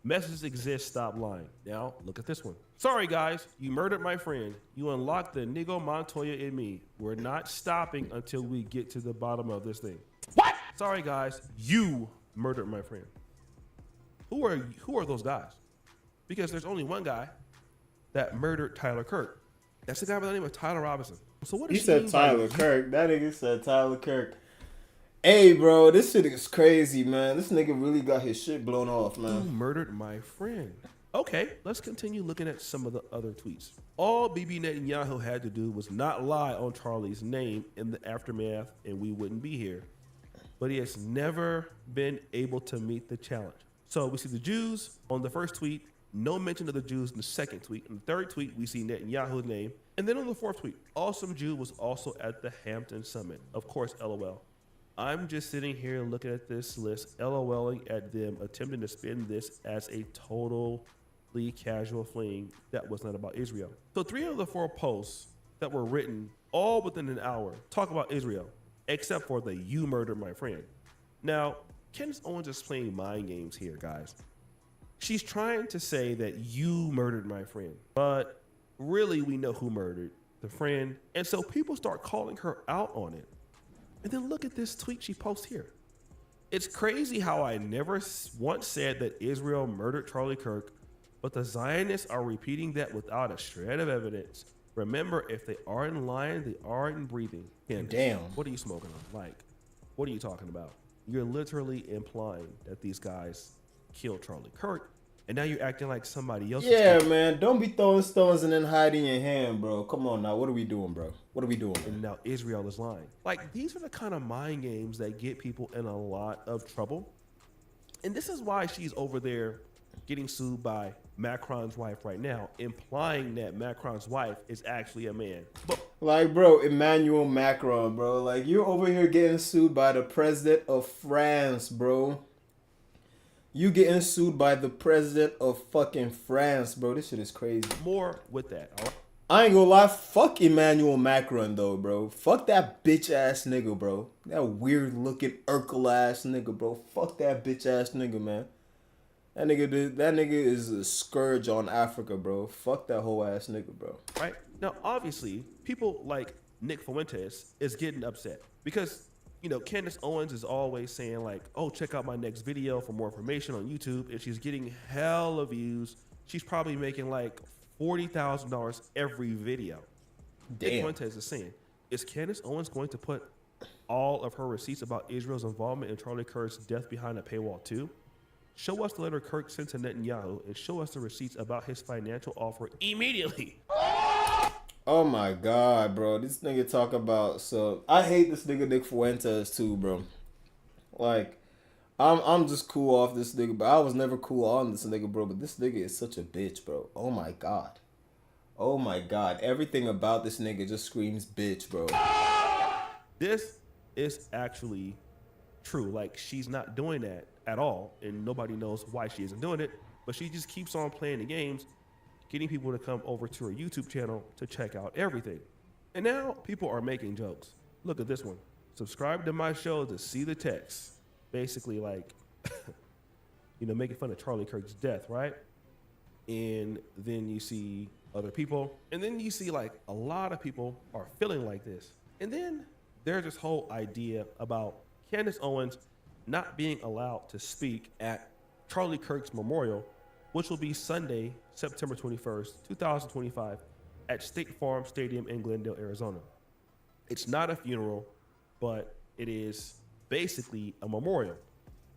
Messages exist, stop lying. Now, look at this one. Sorry guys, you murdered my friend. You unlocked the Nigo Montoya in me. We're not stopping until we get to the bottom of this thing. What? Sorry guys, you murdered my friend. Who are those guys? Because there's only one guy that murdered Tyler Kirk. That's the guy by the name of Tyler Robinson. So what? He said Tyler Kirk. That nigga said Tyler Kirk. Hey, bro, this shit is crazy, man. This nigga really got his shit blown off, man. You murdered my friend. Okay, let's continue looking at some of the other tweets. All Bibi Netanyahu had to do was not lie on Charlie's name in the aftermath, and we wouldn't be here. But he has never been able to meet the challenge. So we see the Jews on the first tweet, no mention of the Jews in the second tweet. In the third tweet, we see Netanyahu's name. And then on the fourth tweet, Awesome Jew was also at the Hampton Summit. Of course, LOL. I'm just sitting here looking at this list, LOLing at them, attempting to spin this as a totally casual fling that was not about Israel. So 3 of the 4 posts that were written all within an hour talk about Israel, except for the "you murdered my friend." Now, Candace Owens is playing mind games here, guys. She's trying to say that you murdered my friend, but really we know who murdered the friend. And so people start calling her out on it. And then look at this tweet she posts here. It's crazy how I never once said that Israel murdered Charlie Kirk, but the Zionists are repeating that without a shred of evidence. Remember, if they aren't lying, they aren't breathing. Candace, Damn. what are you smoking on? Like, what are you talking about? You're literally implying that these guys killed Charlie Kirk, and now you're acting like somebody else. Yeah, man. Don't be throwing stones and then hiding your hand, bro. Come on now. What are we doing, bro? What are we doing? And now Israel is lying. Like, these are the kind of mind games that get people in a lot of trouble. And this is why she's over there getting sued by Macron's wife right now, implying that Macron's wife is actually a man. But Like, bro, Emmanuel Macron, bro. Like, you're over here getting sued by the president of France, bro. You getting sued by the president of fucking France, bro. This shit is crazy. more with that. All right? I ain't gonna lie, fuck Emmanuel Macron though, bro. Fuck that bitch ass nigga, bro. That weird looking Urkel ass nigga, bro. Fuck that bitch ass nigga, man. That nigga is a scourge on Africa, bro. Fuck that whole ass nigga, bro. Right? Now, obviously, people like Nick Fuentes is getting upset because, you know, Candace Owens is always saying like, oh, check out my next video for more information on YouTube. And she's getting hella views. She's probably making like $40,000 every video. Nick Damn. Fuentes is saying, is Candace Owens going to put all of her receipts about Israel's involvement in Charlie Kirk's death behind a paywall too? Show us the letter Kirk sent to Netanyahu and show us the receipts about his financial offer immediately. Oh my god, bro. This nigga talk about I hate this nigga Nick Fuentes too, bro. Like, I'm just cool off this nigga, but I was never cool on this nigga, bro. But this nigga is such a bitch, bro. Oh my god. Oh my god. Everything about this nigga just screams bitch, bro. This is actually true. Like, she's not doing that at all, and nobody knows why she isn't doing it, but she just keeps on playing the games, getting people to come over to her YouTube channel to check out everything. And now people are making jokes. Look at this one. Subscribe to my show to see the text. Basically, like, you know, making fun of Charlie Kirk's death, right? And then you see other people, and then you see like a lot of people are feeling like this. And then there's this whole idea about Candace Owens not being allowed to speak at Charlie Kirk's memorial, which will be Sunday, September 21st, 2025, at State Farm Stadium in Glendale, Arizona. It's not a funeral, but it is basically a memorial.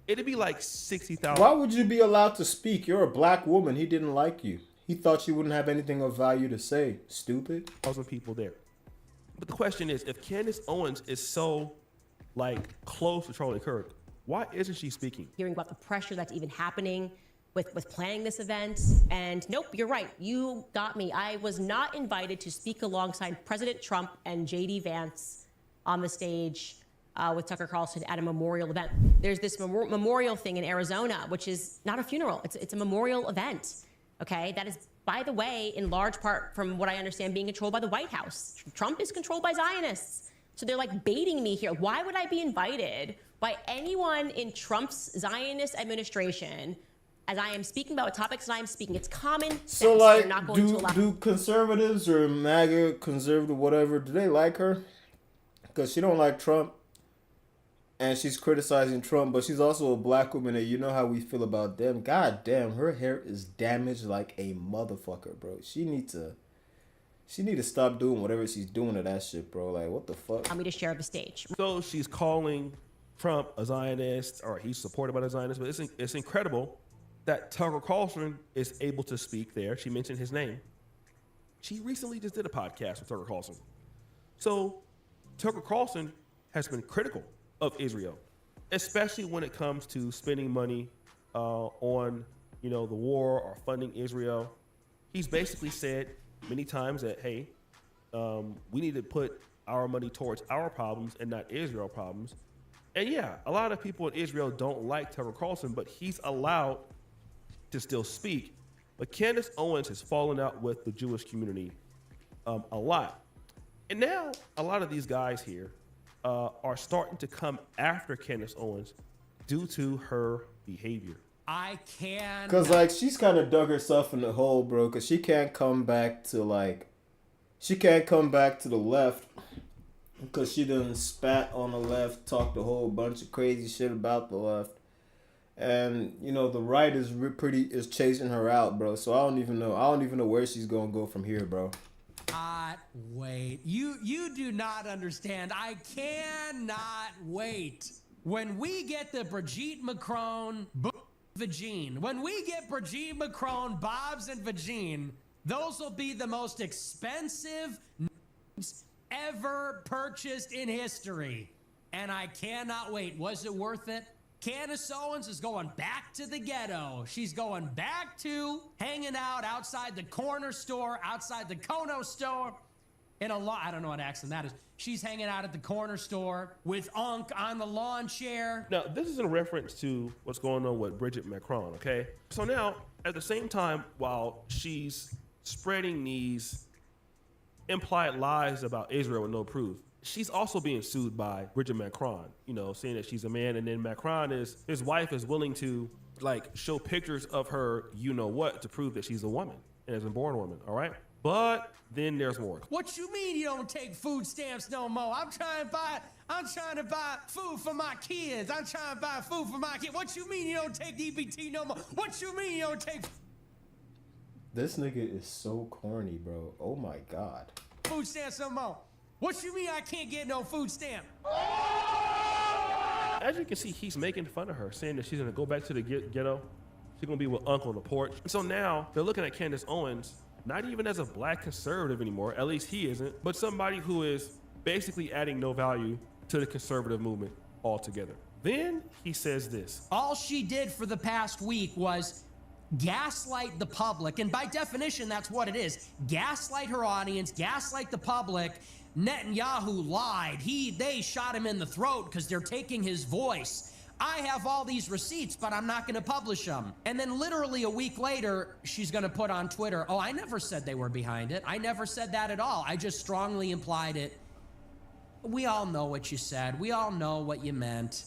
It'd be like 60,000. Why would you be allowed to speak? You're a black woman. He didn't like you. He thought you wouldn't have anything of value to say. Stupid. People there. But the question is, if Candace Owens is so like close to Charlie Kirk, why isn't she speaking? Hearing about the pressure that's even happening with planning this event. And nope, you're right. You got me. I was not invited to speak alongside President Trump and J.D. Vance on the stage with Tucker Carlson at a memorial event. There's this memorial thing in Arizona, which is not a funeral. It's a memorial event. Okay, that is, by the way, in large part, from what I understand, being controlled by the White House. Trump is controlled by Zionists. So they're like baiting me here. Why would I be invited by anyone in Trump's Zionist administration as I am speaking about topics that I am speaking? It's common sense. So, like, They're not going to allow. do conservatives or MAGA, conservative, whatever, do they like her? Because she don't like Trump, and she's criticizing Trump, but she's also a black woman, and you know how we feel about them. God damn, her hair is damaged like a motherfucker, bro. She need to stop doing whatever she's doing to that shit, bro. Like, what the fuck? Allow me to share the stage. So she's calling Trump a Zionist, or he's supported by the Zionists, but it's incredible that Tucker Carlson is able to speak there. She mentioned his name. She recently just did a podcast with Tucker Carlson. So Tucker Carlson has been critical of Israel, especially when it comes to spending money on, you know, the war or funding Israel. He's basically said many times that, hey, we need to put our money towards our problems and not Israel problems. And yeah, a lot of people in Israel don't like Tucker Carlson, but he's allowed to still speak. But Candace Owens has fallen out with the Jewish community a lot. And now a lot of these guys here are starting to come after Candace Owens due to her behavior. I can. Because, like, she's kind of dug herself in the hole, bro, because she can't come back to, like, she can't come back to the left because she done spat on the left, talked a whole bunch of crazy shit about the left. And you know the right is chasing her out, bro. So I don't even know where she's gonna go from here, bro. Wait. You do not understand. I cannot wait. When we get the Brigitte Macron vagine, when we get Brigitte Macron bobs and vagine, those will be the most expensive ever purchased in history. And I cannot wait. Was it worth it? Candace Owens is going back to the ghetto. She's going back to hanging out outside the corner store, outside the Kono store. I don't know what accent that is. She's hanging out at the corner store with Unc on the lawn chair. Now, this is in reference to what's going on with Bridget Macron, okay? So now, at the same time, while she's spreading these implied lies about Israel with no proof, she's also being sued by Bridget Macron, you know, saying that she's a man, and then Macron his wife is willing to like show pictures of her, you know what, to prove that she's a woman and is a born woman, all right? But then there's more. What you mean you don't take food stamps no more? I'm trying to buy food for my kids. I'm trying to buy food for my kids. What you mean you don't take DBT no more? What you mean you don't take This nigga is so corny, bro. Oh my god. Food stamps no more? What you mean I can't get no food stamp? As you can see, he's making fun of her, saying that she's gonna go back to the ghetto. She's gonna be with Uncle on the porch. And so now they're looking at Candace Owens, not even as a black conservative anymore, at least he isn't, but somebody who is basically adding no value to the conservative movement altogether. Then he says this. All she did for the past week was gaslight the public, and by definition, that's what it is. Gaslight her audience, gaslight the public. Netanyahu lied. They shot him in the throat because they're taking his voice. I have all these receipts, but I'm not going to publish them. And then literally a week later, she's going to put on Twitter, oh, I never said they were behind it. I never said that at all. I just strongly implied it. We all know what you said. We all know what you meant.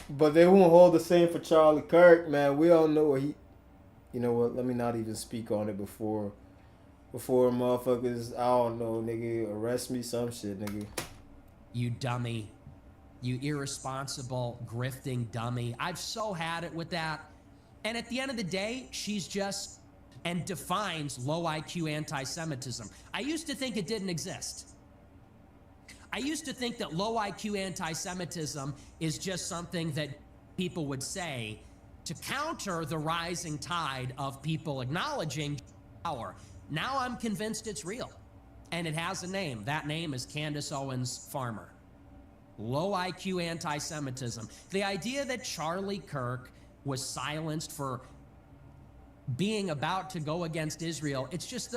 But they won't hold the same for Charlie Kirk, man. We all know what he... You know what? Let me not even speak on it before motherfuckers, I don't know, nigga, arrest me, some shit, nigga. You dummy. You irresponsible, grifting dummy. I've so had it with that. And at the end of the day, she's just and defines low IQ anti-Semitism. I used to think it didn't exist. I used to think that low IQ anti-Semitism is just something that people would say to counter the rising tide of people acknowledging power. Now I'm convinced it's real. And it has a name. That name is Candace Owens Farmer. Low IQ anti-Semitism. The idea that Charlie Kirk was silenced for being about to go against Israel, it's just,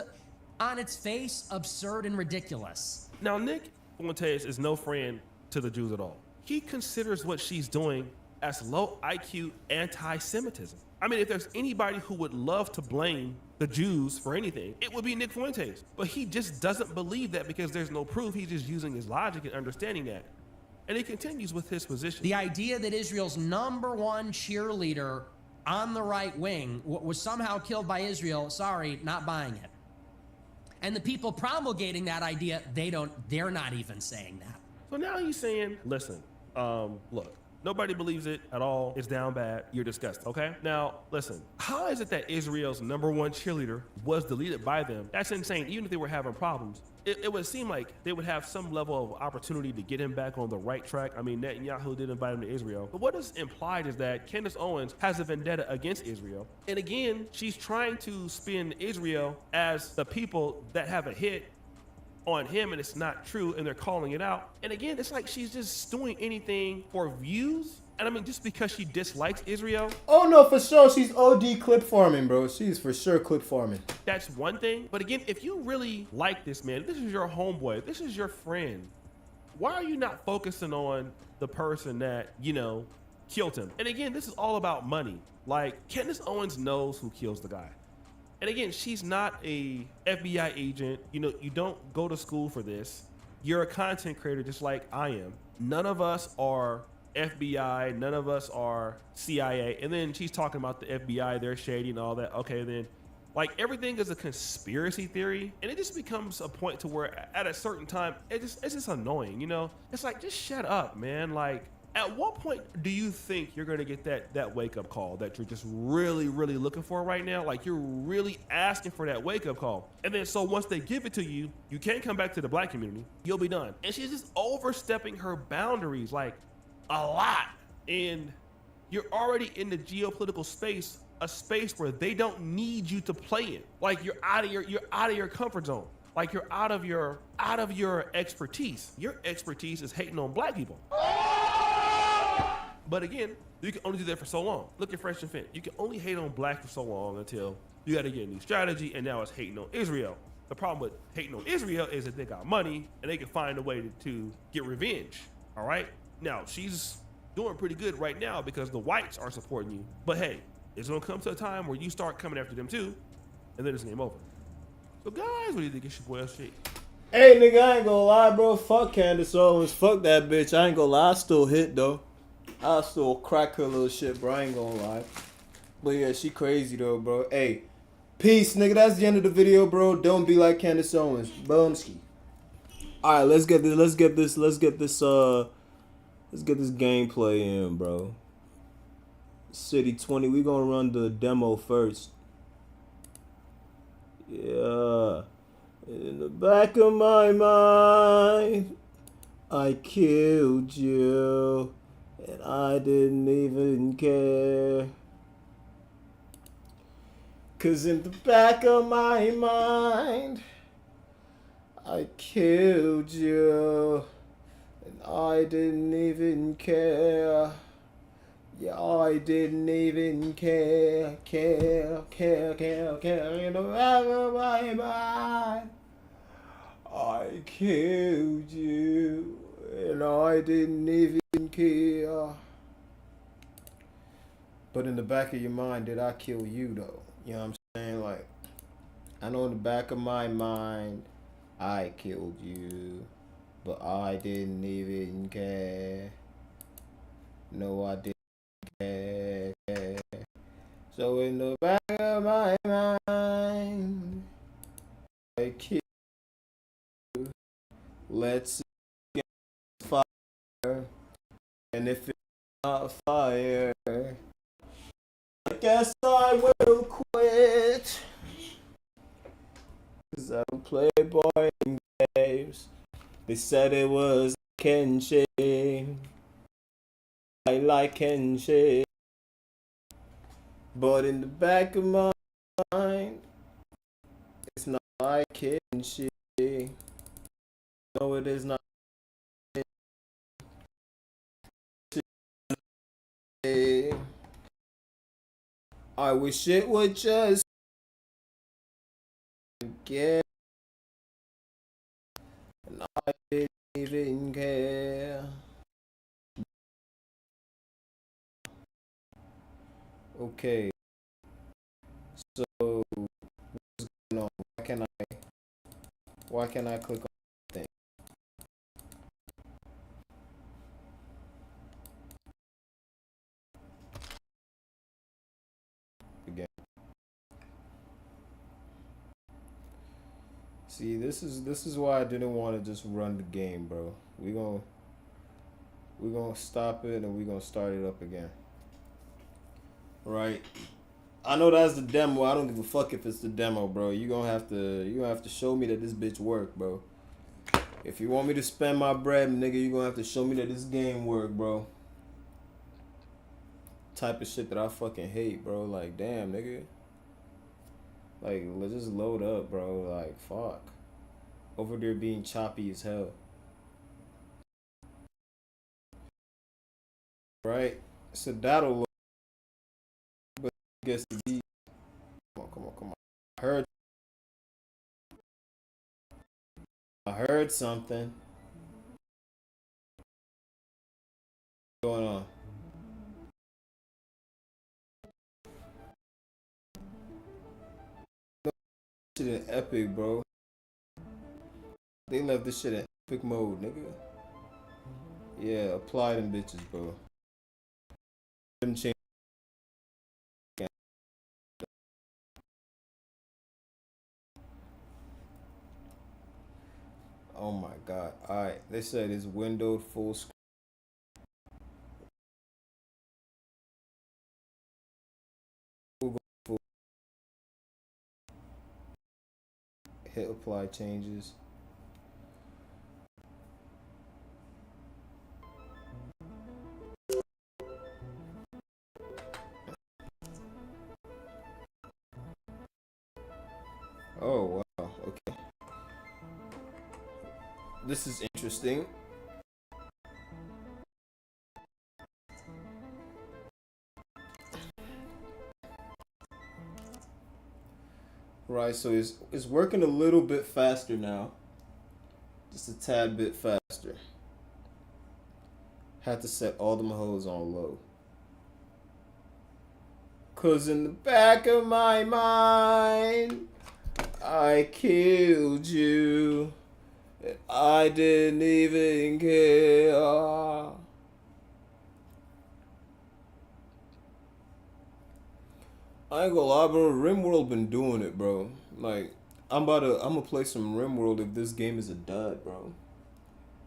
on its face, absurd and ridiculous. Now, Nick Fuentes is no friend to the Jews at all. He considers what she's doing as low IQ anti-Semitism. I mean, if there's anybody who would love to blame the Jews for anything, it would be Nick Fuentes. But he just doesn't believe that because there's no proof. He's just using his logic and understanding that. And he continues with his position. The idea that Israel's #1 cheerleader on the right wing was somehow killed by Israel, sorry, not buying it. And the people promulgating that idea, they're not even saying that. So now he's saying, listen, look, nobody believes it at all. It's down bad. You're disgusting, okay? Now, listen, how is it that Israel's #1 cheerleader was deleted by them? That's insane. Even if they were having problems, it would seem like they would have some level of opportunity to get him back on the right track. I mean, Netanyahu did invite him to Israel. But what is implied is that Candace Owens has a vendetta against Israel. And again, she's trying to spin Israel as the people that have a hit on him, and it's not true, and they're calling it out. And again, it's like she's just doing anything for views. And I mean, just because she dislikes Israel. Oh no, for sure, she's OD clip farming, bro. She's for sure clip farming. That's one thing. But again, if you really like this man, this is your homeboy, this is your friend, why are you not focusing on the person that, you know, killed him? And again, this is all about money. Like, Candace Owens knows who kills the guy. And again, she's not a FBI agent. You know, you don't go to school for this. You're a content creator just like I am. None of us are FBI. None of us are CIA. And then she's talking about the FBI. They're shady and all that. Okay, then Like everything is a conspiracy theory, and it just becomes a point to where at a certain time it's just annoying, you know? It's like just shut up, man. Like at what point do you think you're gonna get that wake up call that you're just really, really looking for right now? Like you're really asking for that wake up call. And then so once they give it to you, you can't come back to the black community. You'll be done. And she's just overstepping her boundaries like a lot. And you're already in the geopolitical space, a space where they don't need you to play in. Like you're out of your comfort zone. Like you're out of your expertise. Your expertise is hating on black people. But again, you can only do that for so long. Look at Fresh and Fit. You can only hate on black for so long until you got to get a new strategy, and now it's hating on Israel. The problem with hating on Israel is that they got money and they can find a way to get revenge. All right. Now she's doing pretty good right now because the whites are supporting you. But hey, it's gonna come to a time where you start coming after them too, and then it's game over. So guys, what do you think? It's your boy LJ. Hey nigga, I ain't gonna lie, bro. Fuck Candace Owens. Fuck that bitch. I ain't gonna lie. I still hit though. I still crack her little shit, bro. I ain't gonna lie. But yeah, she crazy though, bro. Hey, peace, nigga. That's the end of the video, bro. Don't be like Candace Owens. Bumski. All right, let's get this gameplay in, bro. City 20. We gonna run the demo first. Yeah. In the back of my mind, I killed you, and I didn't even care. 'Cause in the back of my mind, I killed you, and I didn't even care. Yeah, I didn't even care. In the back of my mind, I killed you, and I didn't even care. But in the back of your mind, did I kill you, though? You know what I'm saying? Like, I know in the back of my mind, I killed you, but I didn't even care. No, I didn't care. So in the back of my mind, I killed you. Let's get fire. And if it's not fire, I guess I will quit. 'Cause I don't play boy games. They said it was Kenshi. I like Kenshi. But in the back of my mind, it's not like Kenshi. No, it is not. I wish it would just get, and I didn't even care. Okay, so what's going on? Why can't I click on the thing again? See, this is why I didn't want to just run the game, bro. We're gonna stop it and we're gonna start it up again. Right? I know that's the demo. I don't give a fuck if it's the demo, bro. You gonna have to show me that this bitch work, bro. If you want me to spend my bread, nigga, you gonna have to show me that this game work, bro. Type of shit that I fucking hate, bro. Like, damn, nigga. Like, let's just load up, bro. Like, fuck. Over there being choppy as hell. Right? So that'll look. But I guess the beat. Come on. I heard something. What's going on? Shit in epic, bro. They left this shit in epic mode, nigga. Yeah, apply them bitches, bro. Them change. Oh my god. Alright, they said it's windowed full screen. Hit apply changes. Oh wow, okay. This is interesting. Right, so it's working a little bit faster now. Just a tad bit faster. Had to set all them hoes on low. Cause in the back of my mind, I killed you. I didn't even care. I ain't gonna lie, bro. RimWorld been doing it, bro. Like, I'm gonna play some RimWorld if this game is a dud, bro.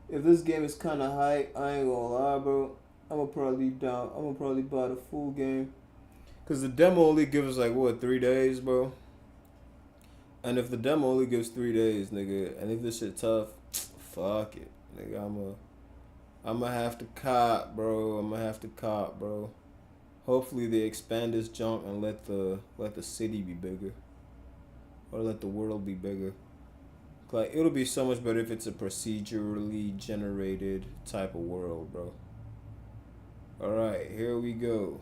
If this game is kind of hype, I ain't gonna lie, bro. I'm gonna probably down. I'm gonna probably buy the full game, cause the demo only gives like what 3 days, bro. And if the demo only gives 3 days, nigga, and if this shit tough, fuck it, nigga. I'ma have to cop, bro. I'ma have to cop, bro. Hopefully they expand this junk and let the city be bigger, or let the world be bigger. Like, it'll be so much better if it's a procedurally generated type of world, bro. All right, here we go.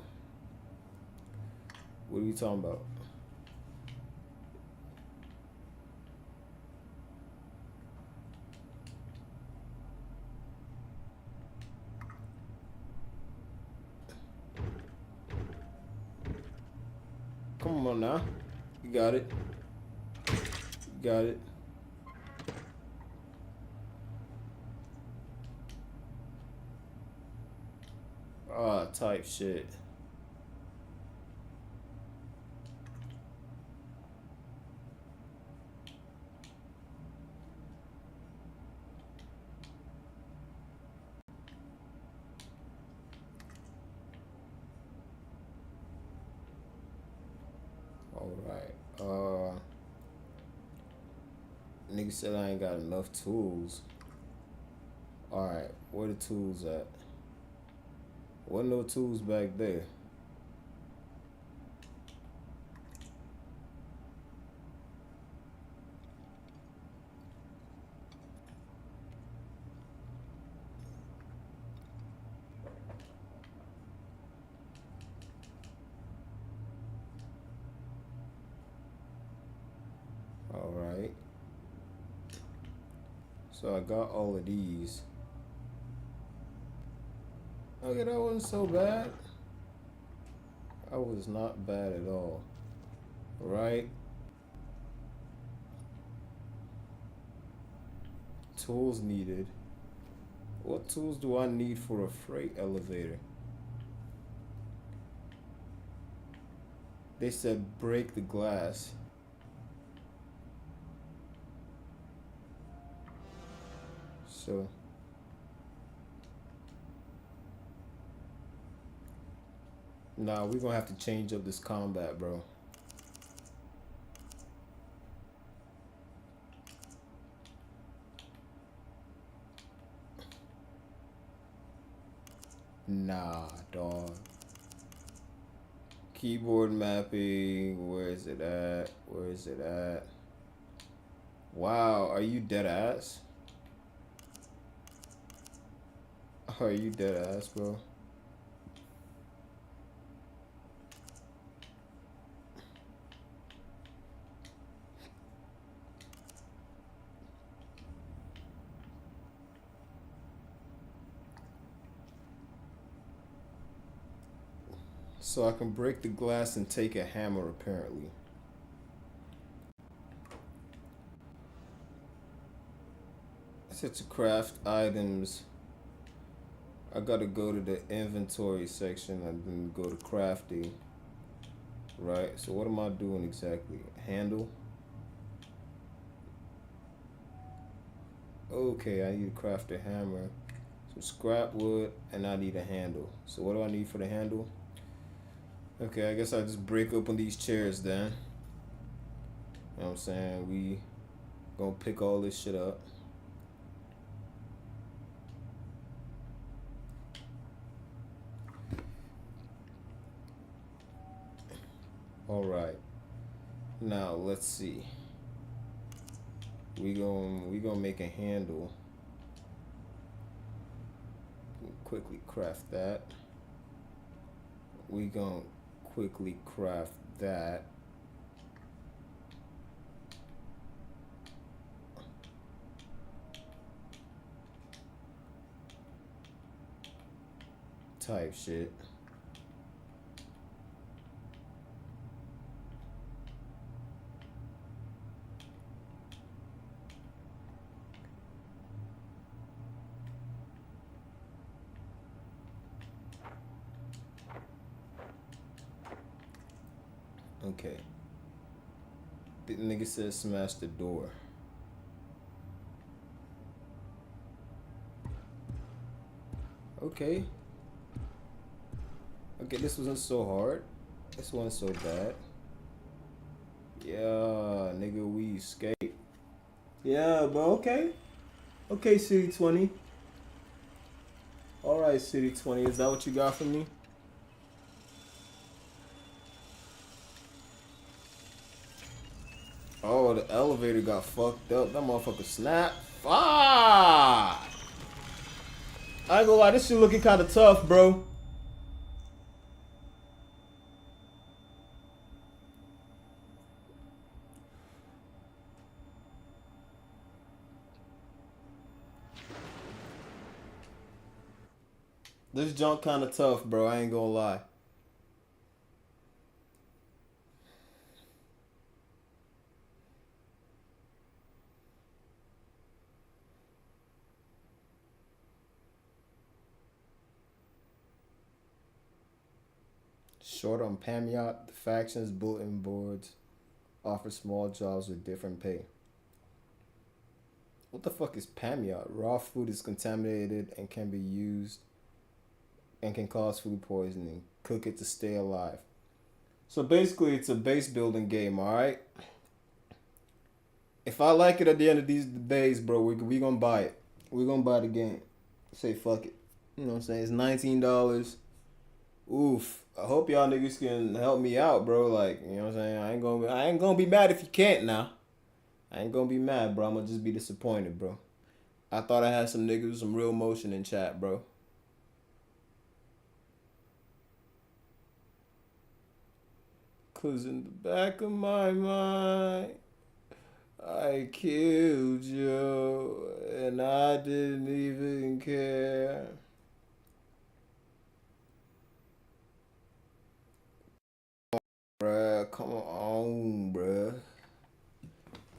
What are we talking about? Come on now. You got it. You got it. Ah, type shit. Alright. Nigga said I ain't got enough tools. Alright, where the tools at? Wasn't no tools back there. Alright. So I got all of these. Okay, that wasn't so bad. That was not bad at all. Right? Tools needed. What tools do I need for a freight elevator? They said break the glass. So nah, we're gonna have to change up this combat, bro. Nah, dog. Keyboard mapping, where is it at? Where is it at? Wow, are you dead ass? Are you dead ass, bro? So I can break the glass and take a hammer, apparently. Set to craft items. I gotta go to the inventory section and then go to crafting. Right, so what am I doing exactly? Handle. Okay, I need to craft a hammer, some scrap wood, and I need a handle. So what do I need for the handle? Okay, I guess I'll just break open these chairs then. You know what I'm saying? We gonna pick all this shit up. All right. Now let's see. We gonna make a handle. Quickly craft that. We gonna quickly craft that. Type shit. Okay. The nigga said smash the door. Okay. Okay, this wasn't so hard. This wasn't so bad. Yeah, nigga, we escaped. Yeah, but okay. Okay, City 20. Alright, City 20. Is that what you got for me? Oh, the elevator got fucked up. That motherfucker snapped. Fuck! I ain't gonna lie, this shit looking kinda tough, bro. This junk kinda tough, bro. I ain't gonna lie. Short on Pamiot, the factions bulletin boards offer small jobs with different pay. What the fuck is Pamiot? Raw food is contaminated and can be used and can cause food poisoning. Cook it to stay alive. So basically it's a base building game, alright? If I like it at the end of these days, bro, we gonna buy it. We gonna buy the game. Say fuck it. You know what I'm saying? It's $19. Oof. I hope y'all niggas can help me out, bro. Like, you know what I'm saying? I ain't gonna be mad if you can't now. I ain't gonna be mad, bro. I'm gonna just be disappointed, bro. I thought I had some niggas with some real emotion in chat, bro. Cause in the back of my mind, I killed you and I didn't even care. Bruh, come on, bruh.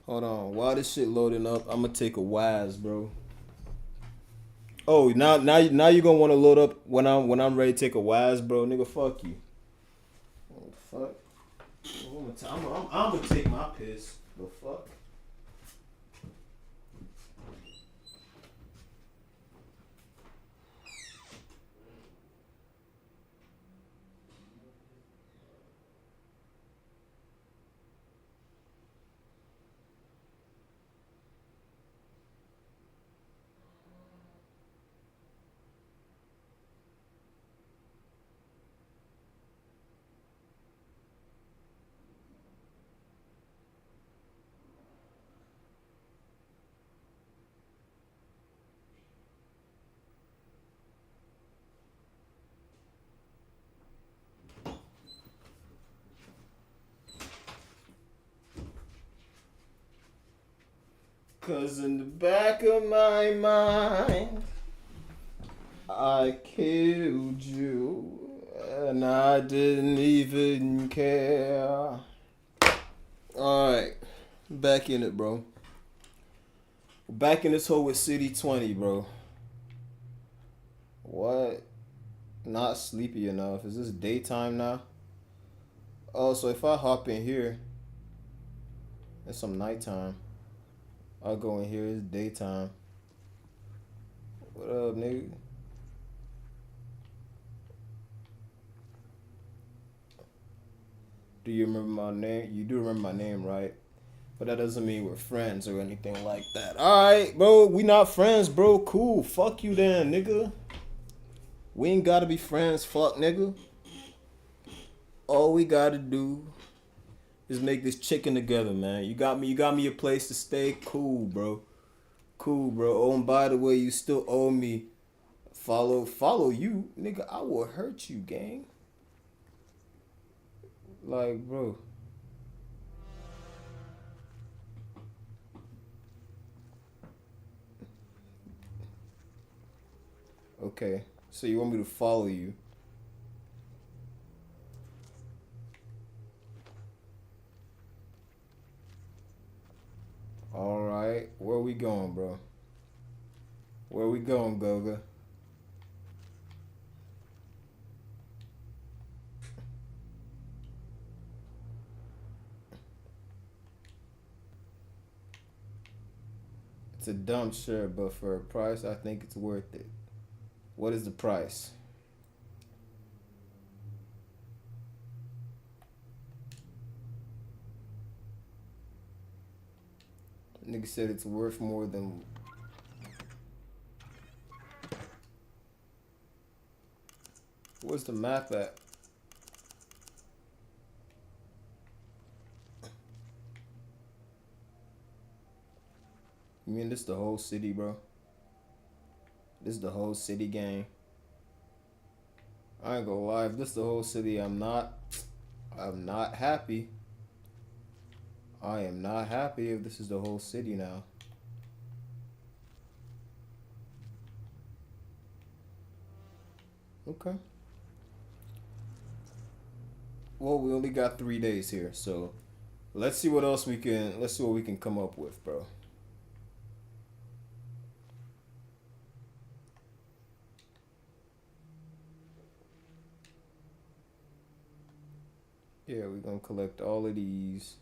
Hold on. While this shit loading up, I'm gonna take a WAS, bro. Oh, now you gonna want to load up when I'm ready to take a WAS, bro. Nigga, fuck you. Oh, fuck. I'm gonna take my piss. The fuck. Cause in the back of my mind, I killed you and I didn't even care. Alright, back in it, bro. Back in this hole with City 20, bro. What? Not sleepy enough. Is this daytime now? Oh, so if I hop in here, it's some nighttime. I'll go in here, it's daytime. What up, nigga? Do you remember my name? You do remember my name, right? But that doesn't mean we're friends or anything like that. Alright, bro. We not friends, bro. Cool. Fuck you then, nigga. We ain't gotta be friends, fuck, nigga. All we gotta do is make this chicken together, man. You got me a place to stay. Cool, bro. Cool, bro. Oh, and by the way, you still owe me. Follow you, nigga. I will hurt you, gang. Like, bro. Okay, so you want me to follow you? All right, where we going, bro? Where we going, Goga? It's a dumb shirt, but for a price, I think it's worth it. What is the price? Nigga said it's worth more than. Where's the map at? You mean this the whole city, bro? This is the whole city, gang. I ain't gonna lie, if this is the whole city, I'm not happy. I am not happy if this is the whole city now. Okay. Well, we only got 3 days here, so let's see what else we can. Let's see what we can come up with, bro. Yeah, we're gonna collect all of these.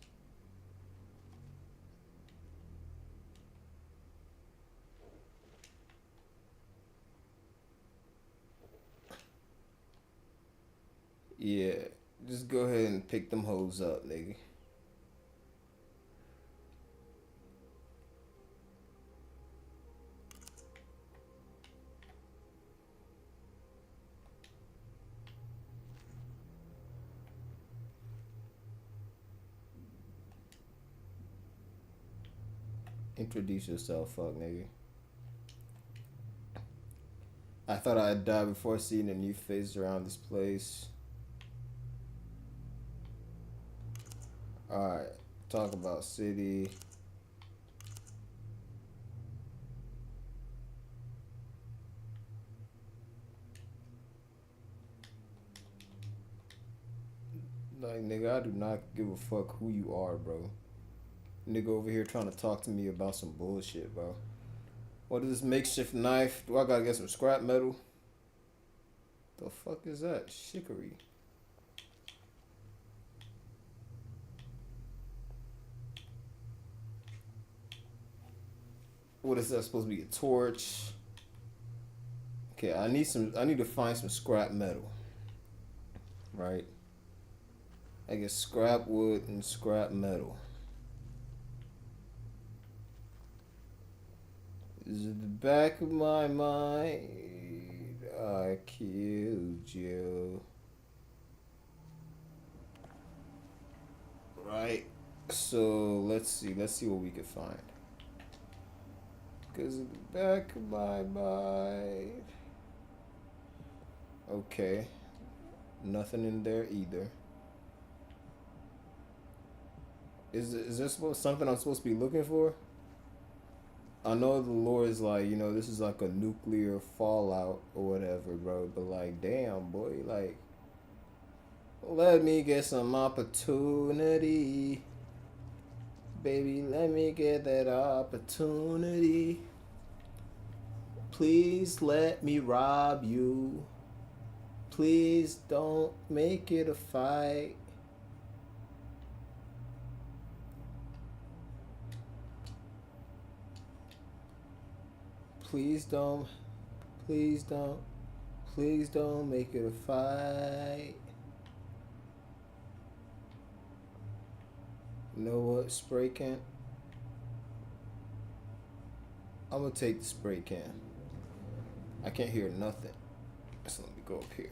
Yeah, just go ahead and pick them hoes up, nigga. Introduce yourself, fuck, nigga. I thought I'd die before seeing a new face around this place. Alright, talk about city. Like, nigga, I do not give a fuck who you are, bro. Nigga over here trying to talk to me about some bullshit, bro. What is this makeshift knife? Do I gotta get some scrap metal? The fuck is that? Shickery. What is that supposed to be? A torch? Okay, I need to find some scrap metal. Right? I guess scrap wood and scrap metal. Is it the back of my mind? I killed you. Right? So let's see what we can find. Cause of the back of my mind. Okay. Nothing in there either. Is there something I'm supposed to be looking for? I know the lore is like, you know, this is like a nuclear fallout or whatever, bro. But like, damn, boy, like, let me get some opportunity. Baby, let me get that opportunity. Please let me rob you. Please don't make it a fight. Please don't. Please don't. Please don't make it a fight. You know what? Spray can. I'm gonna take the spray can. I can't hear nothing. So let me go up here.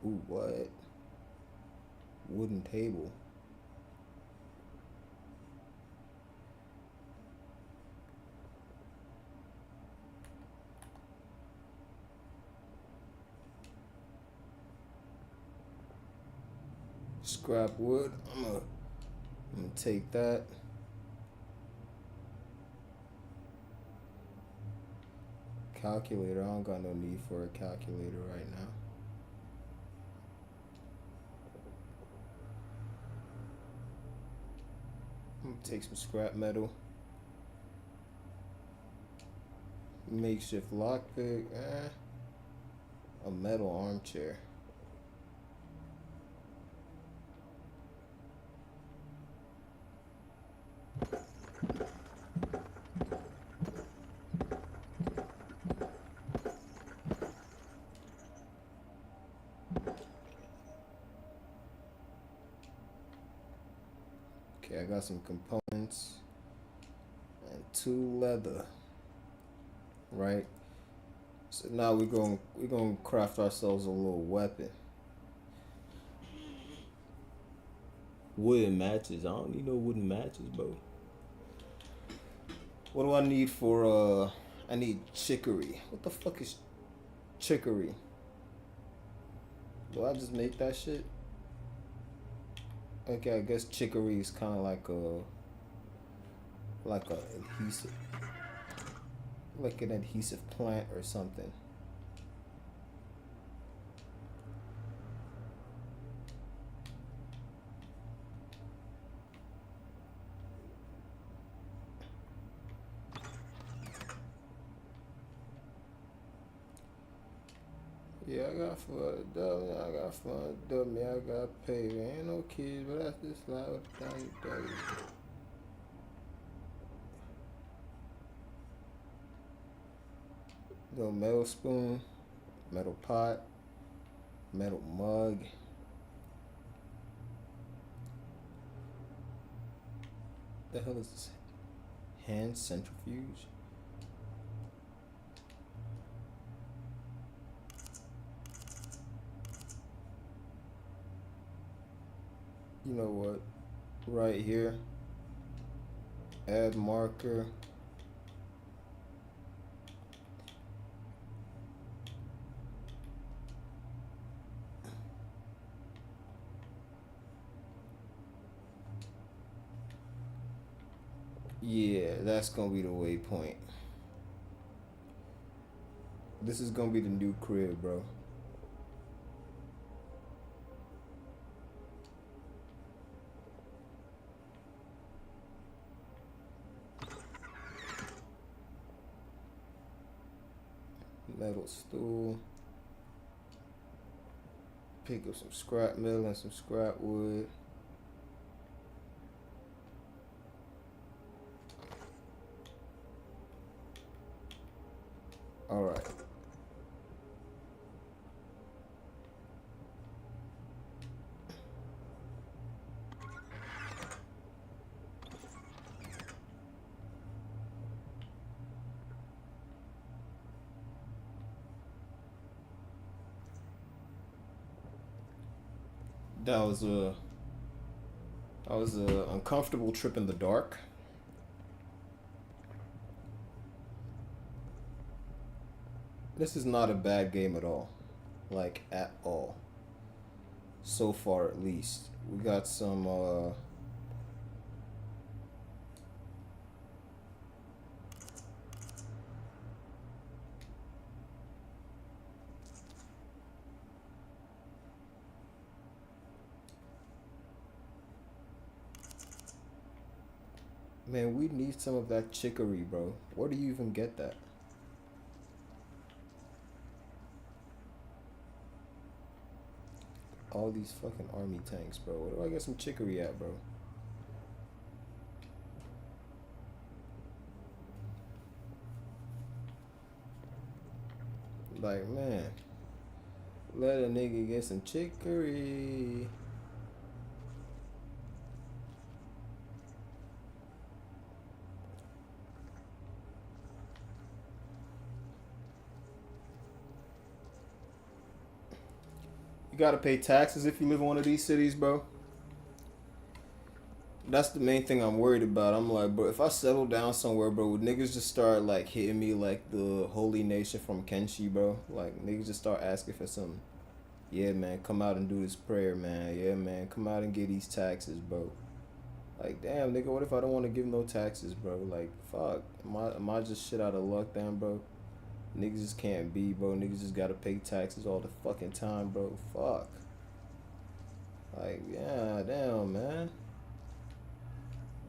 Ooh, what? Wooden table. Scrap wood. I'm gonna take that. Calculator. I don't got no need for a calculator right now. I'm gonna take some scrap metal. Makeshift lockpick. A metal armchair. Okay, I got some components and 2 leather. Right? So now we're gonna craft ourselves a little weapon. Wooden matches. I don't need no wooden matches, bro. What do I need for I need chicory. What the fuck is chicory? Do I just make that shit? Okay, I guess chicory is kind of like a adhesive, like an adhesive plant or something. Yeah, I got fun, dummy. I got fun, dummy. I got paid. Ain't no kids, but that's just like what the thing does. Little metal spoon, metal pot, metal mug. The hell is this? Hand centrifuge? You know what? Right here. Add marker. Yeah, that's gonna be the waypoint. This is gonna be the new crib, bro. Metal stool. Pick up some scrap metal and some scrap wood. All right. That was a uncomfortable trip in the dark. This is not a bad game at all. Like, at all. So far, at least. We got some, man, we need some of that chicory, bro. Where do you even get that? All these fucking army tanks, bro. Where do I get some chicory at, bro? like, man, let a nigga get some chicory. You gotta pay taxes if you live in one of these cities, bro. That's the main thing I'm worried about. I'm like, bro, if I settle down somewhere, bro, would niggas just start like hitting me like the Holy Nation from Kenshi, bro? Like niggas just start asking for something. Yeah, man, come out and do this prayer, man. Yeah, man, come out and get these taxes, bro. Like, damn, nigga, what if I don't want to give no taxes, bro? Like, fuck, am I just shit out of luck, then, bro? Niggas just can't be, bro. Niggas just gotta pay taxes all the fucking time, bro. Fuck. Like, yeah, damn, man.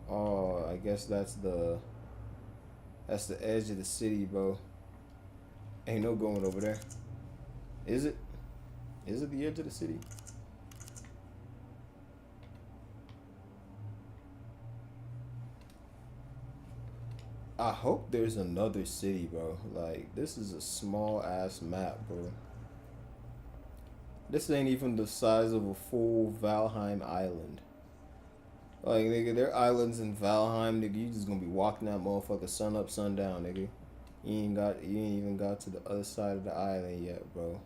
Oh, I guess that's the edge of the city, bro. Ain't no going over there. Is it? Is it the edge of the city? I hope there's another city, bro. Like, this is a small ass map, bro. This ain't even the size of a full Valheim island. Like, nigga, there are islands in Valheim, nigga. You just gonna be walking that motherfucker sun up, sun down, nigga. You ain't even got to the other side of the island yet, bro.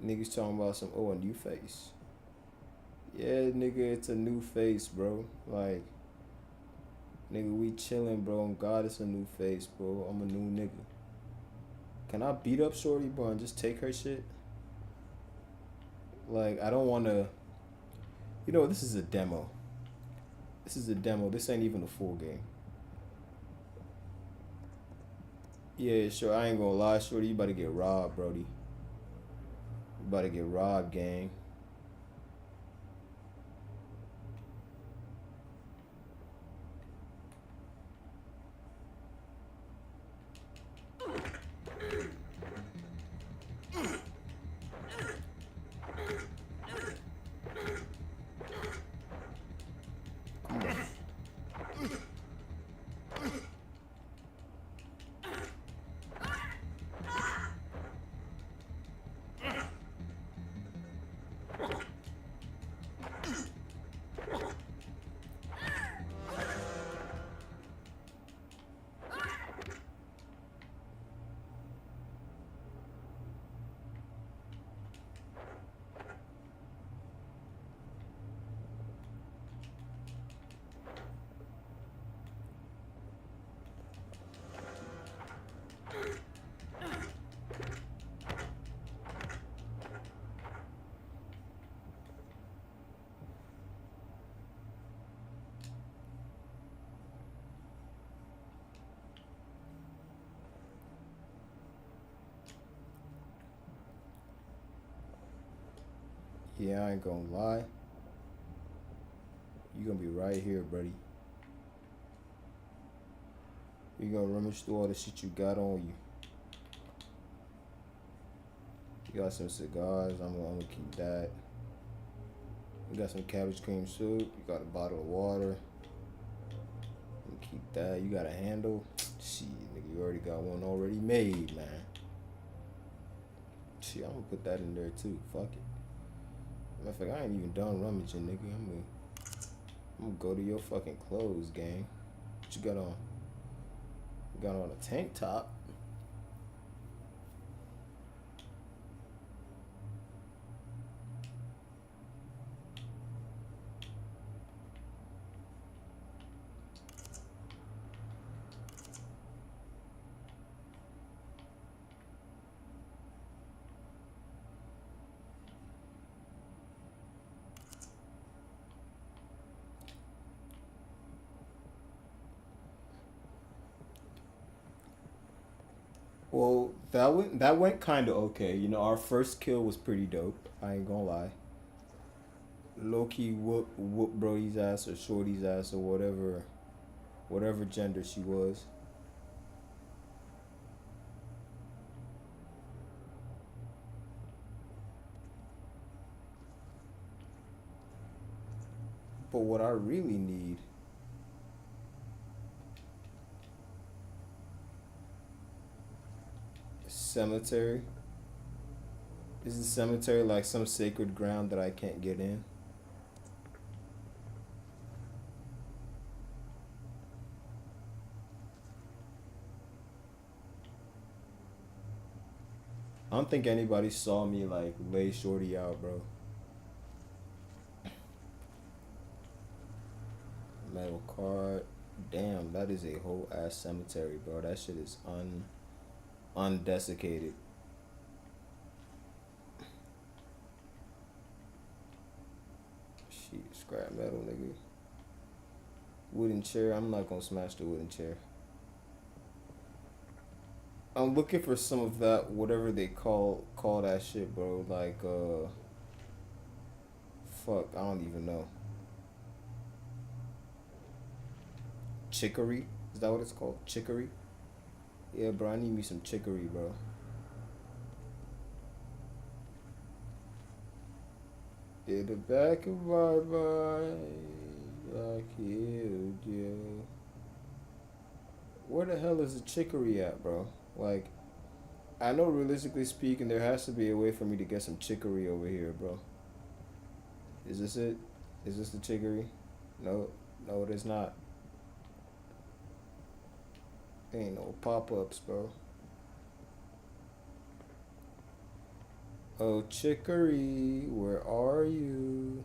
Niggas talking about some, a new face. Yeah, nigga, it's a new face, bro. Like, nigga, we chilling, bro. And God, it's a new face, bro. I'm a new nigga. Can I beat up Shorty, bro, and just take her shit? Like, I don't want to... You know, this is a demo. This is a demo. This ain't even a full game. Yeah, sure. I ain't gonna lie, Shorty. You about to get robbed, Brody. You about to get robbed, gang. Yeah, I ain't gonna lie. You gonna be right here, buddy. You gonna rummage through all the shit you got on you. You got some cigars, I'm gonna keep that. You got some cabbage cream soup, you got a bottle of water. I'm gonna keep that. You got a handle. Shit, nigga, you already got one already made, man. Shit, I'm gonna put that in there too. Fuck it. Matter of fact, I ain't even done rummaging, nigga. I'm gonna go to your fucking clothes, gang. What you got on? You got on a tank top. Well, that went kind of okay. You know, our first kill was pretty dope. I ain't gonna lie. Low key whoop Brody's ass or Shorty's ass or whatever gender she was. But what I really need Cemetery. Is the cemetery like some sacred ground that I can't get in? I don't think anybody saw me like lay Shorty out, bro. Metal card. Damn, that is a whole ass cemetery, bro. That shit is undesiccated. Shit, scrap metal, nigga. Wooden chair. I'm not gonna smash the wooden chair. I'm looking for some of that, whatever they call that shit, bro. Like, fuck, I don't even know. Chicory? Is that what it's called? Chicory? Yeah, bro, I need me some chicory, bro. In the back of my mind, I killed you. Where the hell is the chicory at, bro? Like, I know realistically speaking, there has to be a way for me to get some chicory over here, bro. Is this it? Is this the chicory? No, no, it is not. Ain't no pop-ups, bro. Oh, chicory, where are you?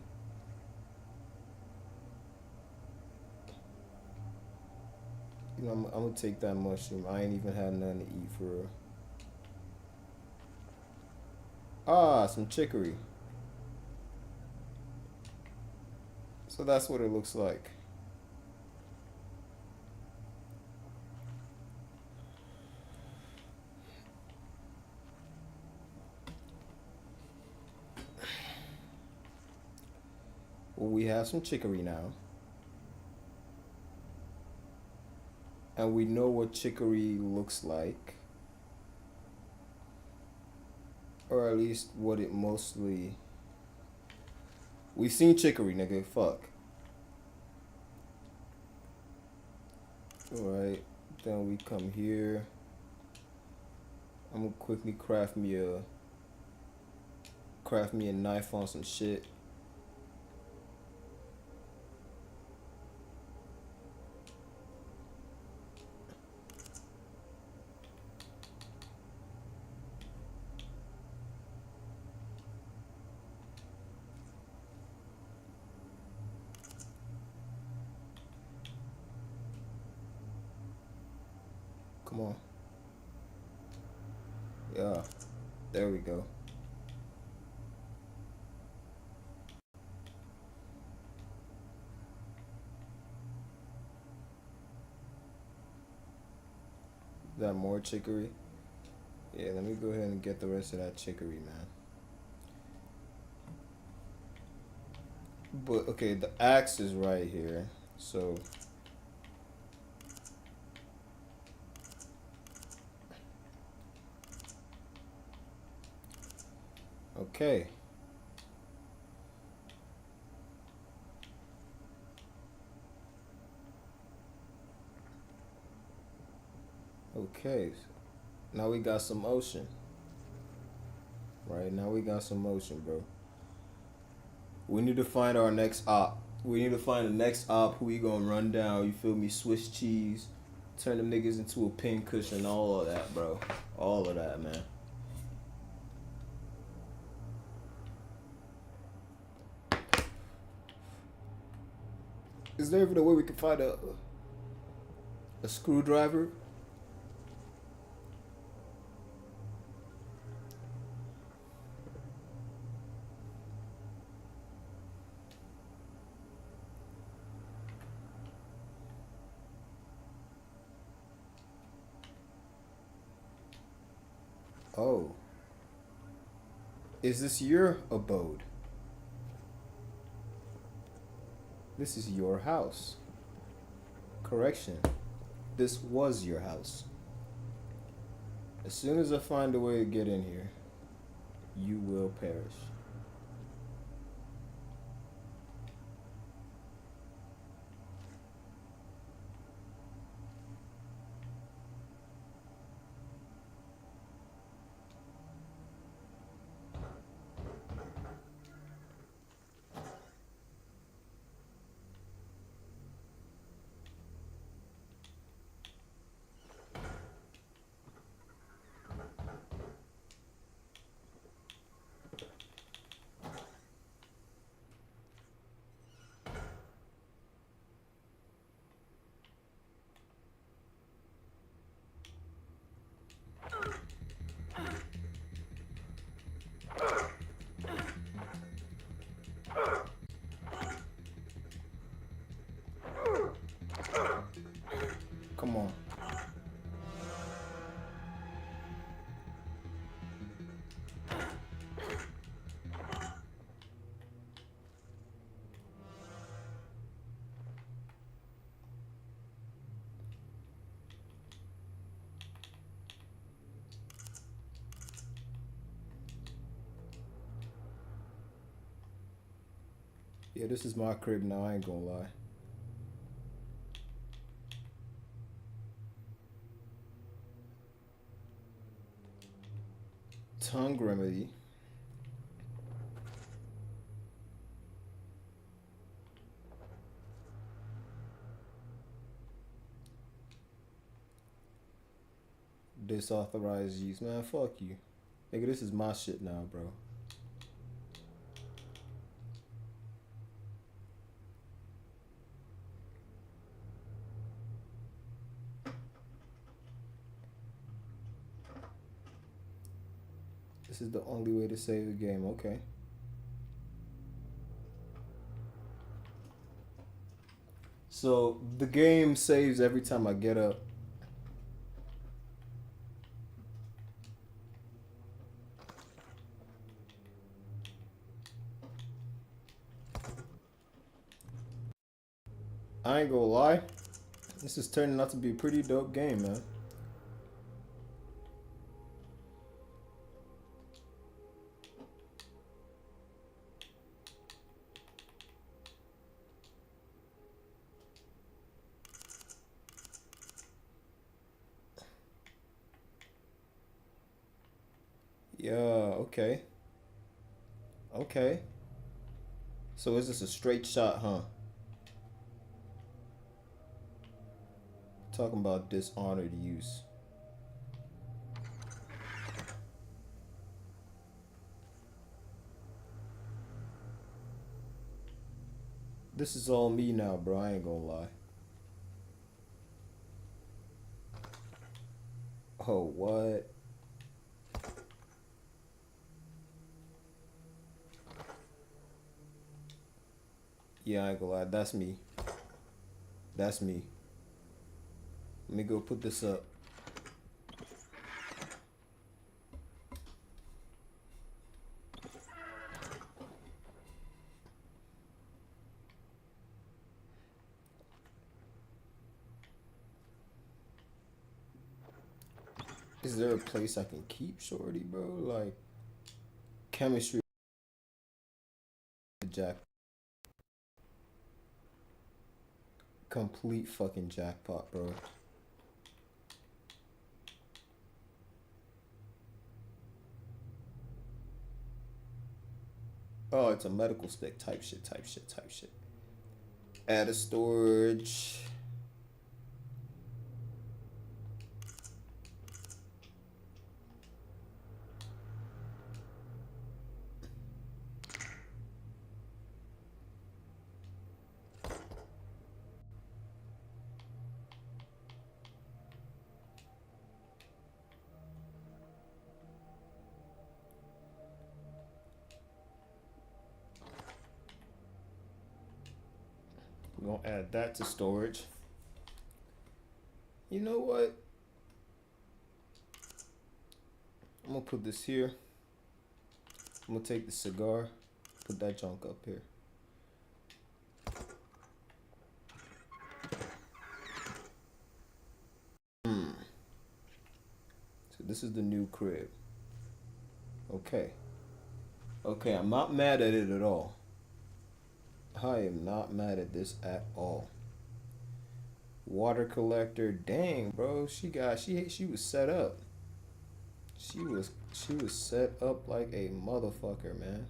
You know, I'm gonna take that mushroom. I ain't even had nothing to eat for real. Ah, some chicory. So that's what it looks like. Well, we have some chicory now. And we know what chicory looks like. Or at least what it mostly... We've seen chicory, nigga. Fuck. Alright. Then we come here. I'm gonna quickly craft me a knife on some shit. Come on. Yeah. There we go. Is that more chicory? Yeah, let me go ahead and get the rest of that chicory, man. But, okay, the axe is right here. So... Okay. Okay. Now we got some motion. Right, now we got some motion, bro. We need to find our next op. We need to find the next op who we gonna run down, you feel me? Swiss cheese. Turn them niggas into a pin cushion, all of that, bro. All of that, man. Is there even a way we can find a screwdriver? Oh. Is this your abode? This is your house. Correction. This was your house. As soon as I find a way to get in here, you will perish. Yeah, this is my crib now, I ain't gonna lie. Tongue remedy. Disauthorized use. Man, fuck you. Nigga, this is my shit now, bro. This is the only way to save the game, okay. So the game saves every time I get up. I ain't gonna lie. This is turning out to be a pretty dope game, man. Yeah, okay. Okay. So is this a straight shot, huh? Talking about dishonored use. This is all me now, bro. I ain't gonna lie. Oh, what? Yeah, I ain't gonna lie. That's me. That's me. Let me go put this up. Is there a place I can keep Shorty, bro? Like, chemistry. Jack. Complete fucking jackpot, bro. Oh, it's a medical stick type shit, type shit, type shit. Add a storage. We're gonna add that to storage. You know what? I'm gonna put this here. I'm gonna take the cigar, put that junk up here. So this is the new crib. Okay. Okay, I'm not mad at it at all. I am not mad at this at all. Water collector, dang, bro. She was set up. She was set up like a motherfucker, man.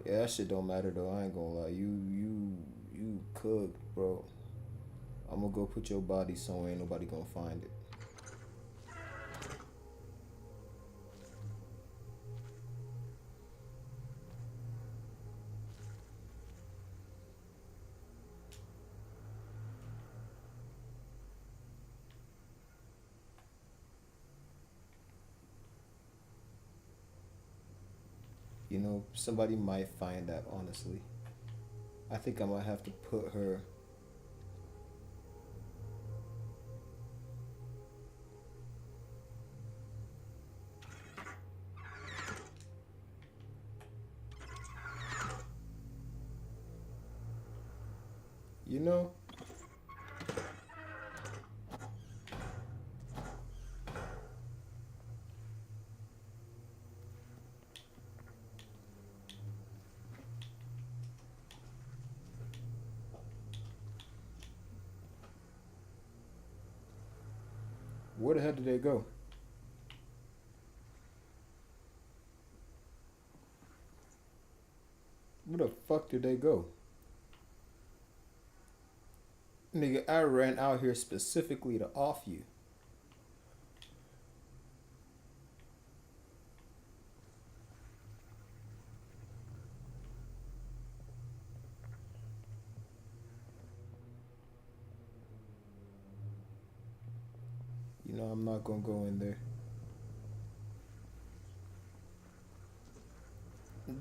Yeah, that shit don't matter though. I ain't gonna lie. You cooked, bro. I'm gonna go put your body somewhere. Ain't nobody gonna find it. You know, somebody might find that, honestly. I think I might have to put her. You know? Where the hell did they go? Where the fuck did they go? Nigga, I ran out here specifically to off you. You know, I'm not gonna go in there.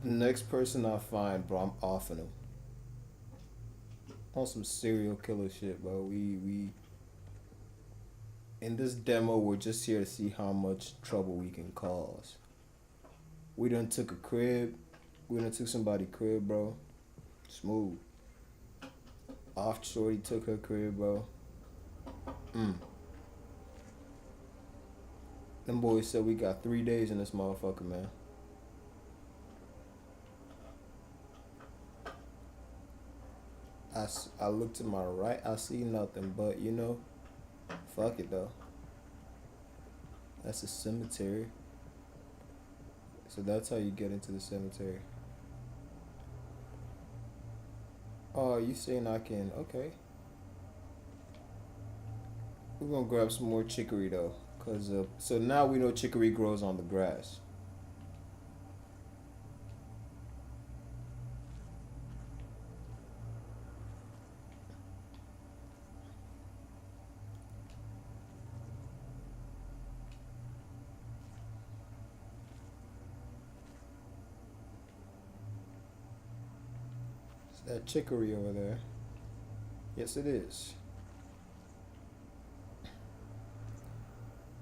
The next person I find, bro, I'm offing him. On some serial killer shit, bro. We in this demo, we're just here to see how much trouble we can cause. We done took a crib. We done took somebody's crib, bro. Smooth. Off Shorty took her crib, bro. Them boys said we got 3 days in this motherfucker, man. I look to my right, I see nothing, but you know, fuck it though. That's a cemetery. So that's how you get into the cemetery. Oh, you saying I can? Okay. We're gonna grab some more chicory though, cause so now we know chicory grows on the grass. Is that chicory over there? Yes, it is.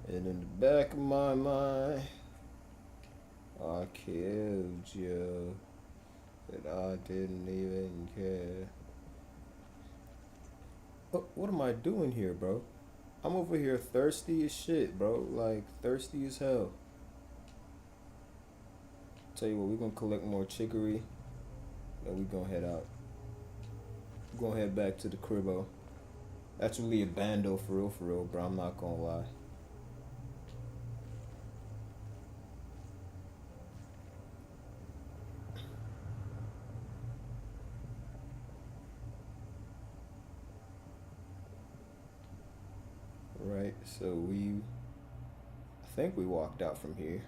And in the back of my mind, I killed you, but I didn't even care. What am I doing here, bro? I'm over here thirsty as shit, bro. Like, thirsty as hell. Tell you what, we're gonna collect more chicory, and we gonna head out. We're gonna head back to the cribbo. That's really a bando for real, bro. I'm not gonna lie. Right, so I think we walked out from here.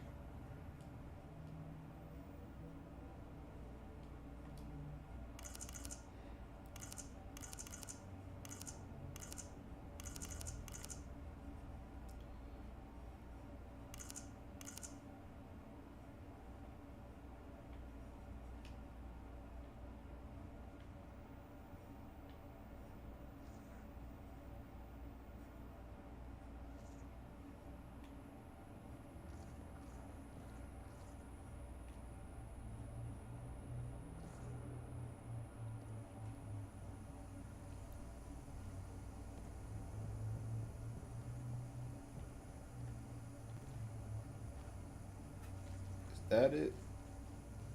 Is that it?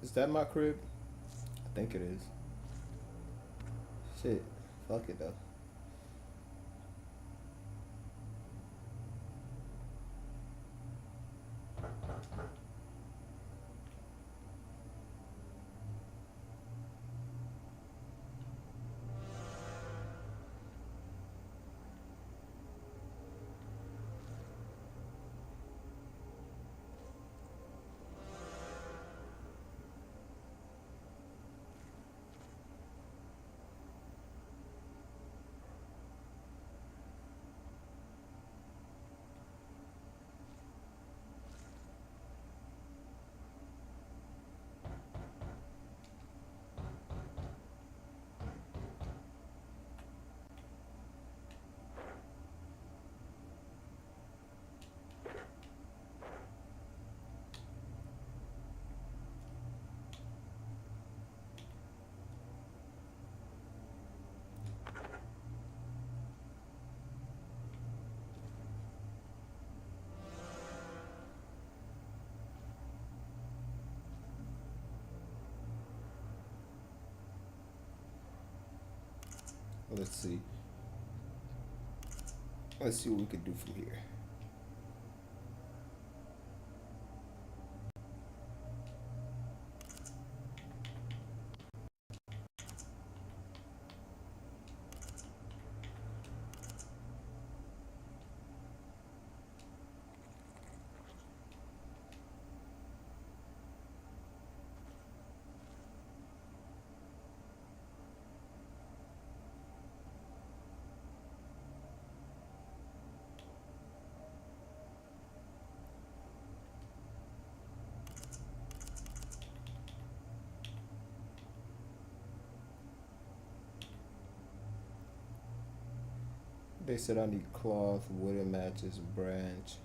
Is that my crib? I think it is. Shit. Fuck it though. Let's see. Let's see what we could do from here. They said I need cloth, wooden matches, branch.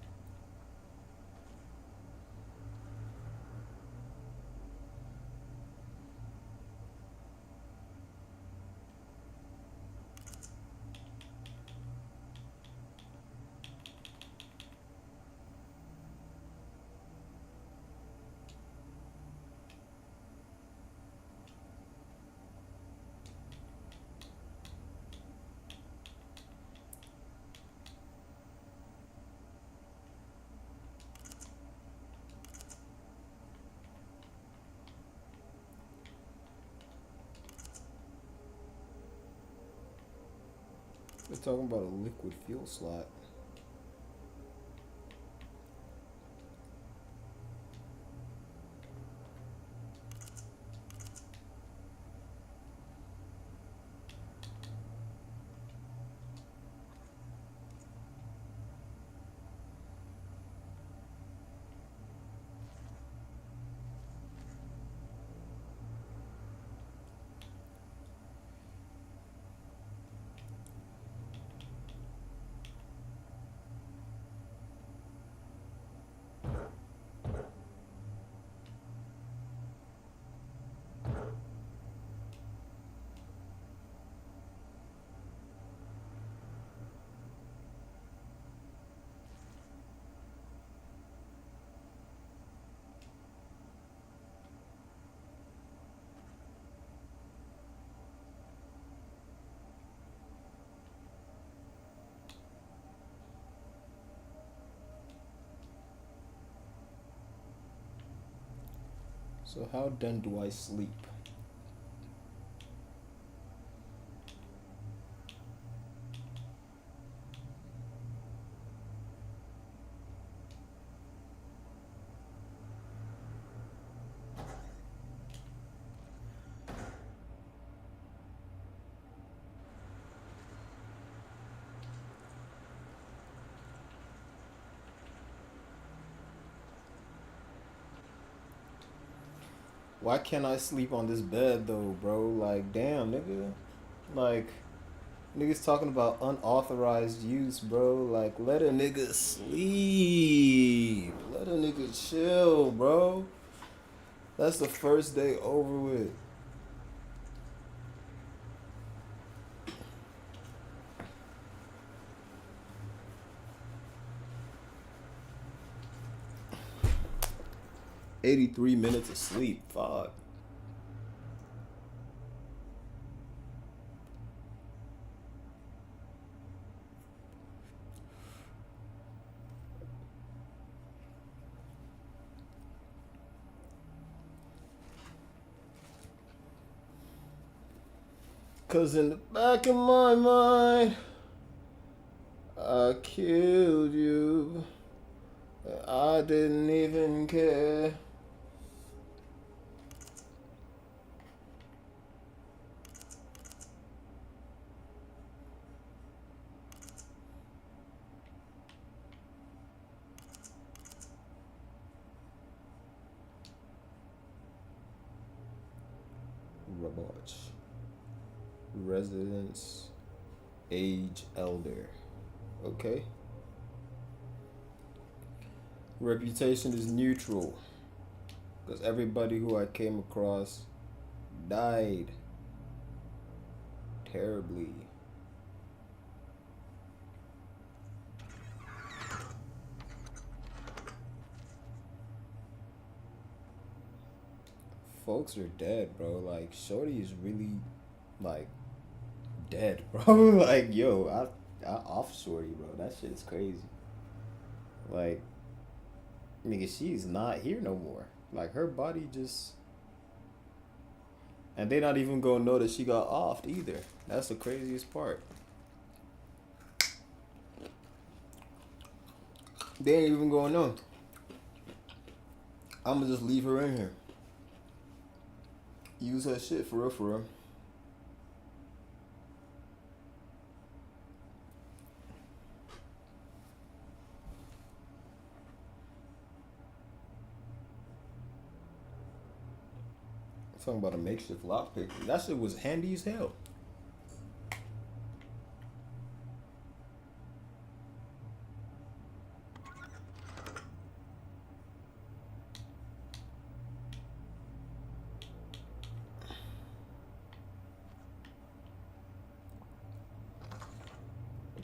They're talking about a liquid fuel slot. So how then do I sleep? Why can't I sleep on this bed though, bro? Like, damn, nigga. Like, niggas talking about unauthorized use, bro. Like, let a nigga sleep. Let a nigga chill, bro. That's the first day over with. $83 minutes of sleep. Fuck. Cause in the back of my mind, I killed you. I didn't even care. Robot. Residence. Age elder. Okay. Reputation is neutral. Because everybody who I came across died terribly. Folks are dead, bro. Like, Shorty is really, like, dead, bro. Like, yo, I off Shorty, bro. That shit is crazy. Like, nigga, she's not here no more. Like, her body just... And they not even gonna know that she got offed either. That's the craziest part. They ain't even gonna know. I'ma just leave her in here. Use her shit for real, for real. Talking about a makeshift lockpick. That shit was handy as hell.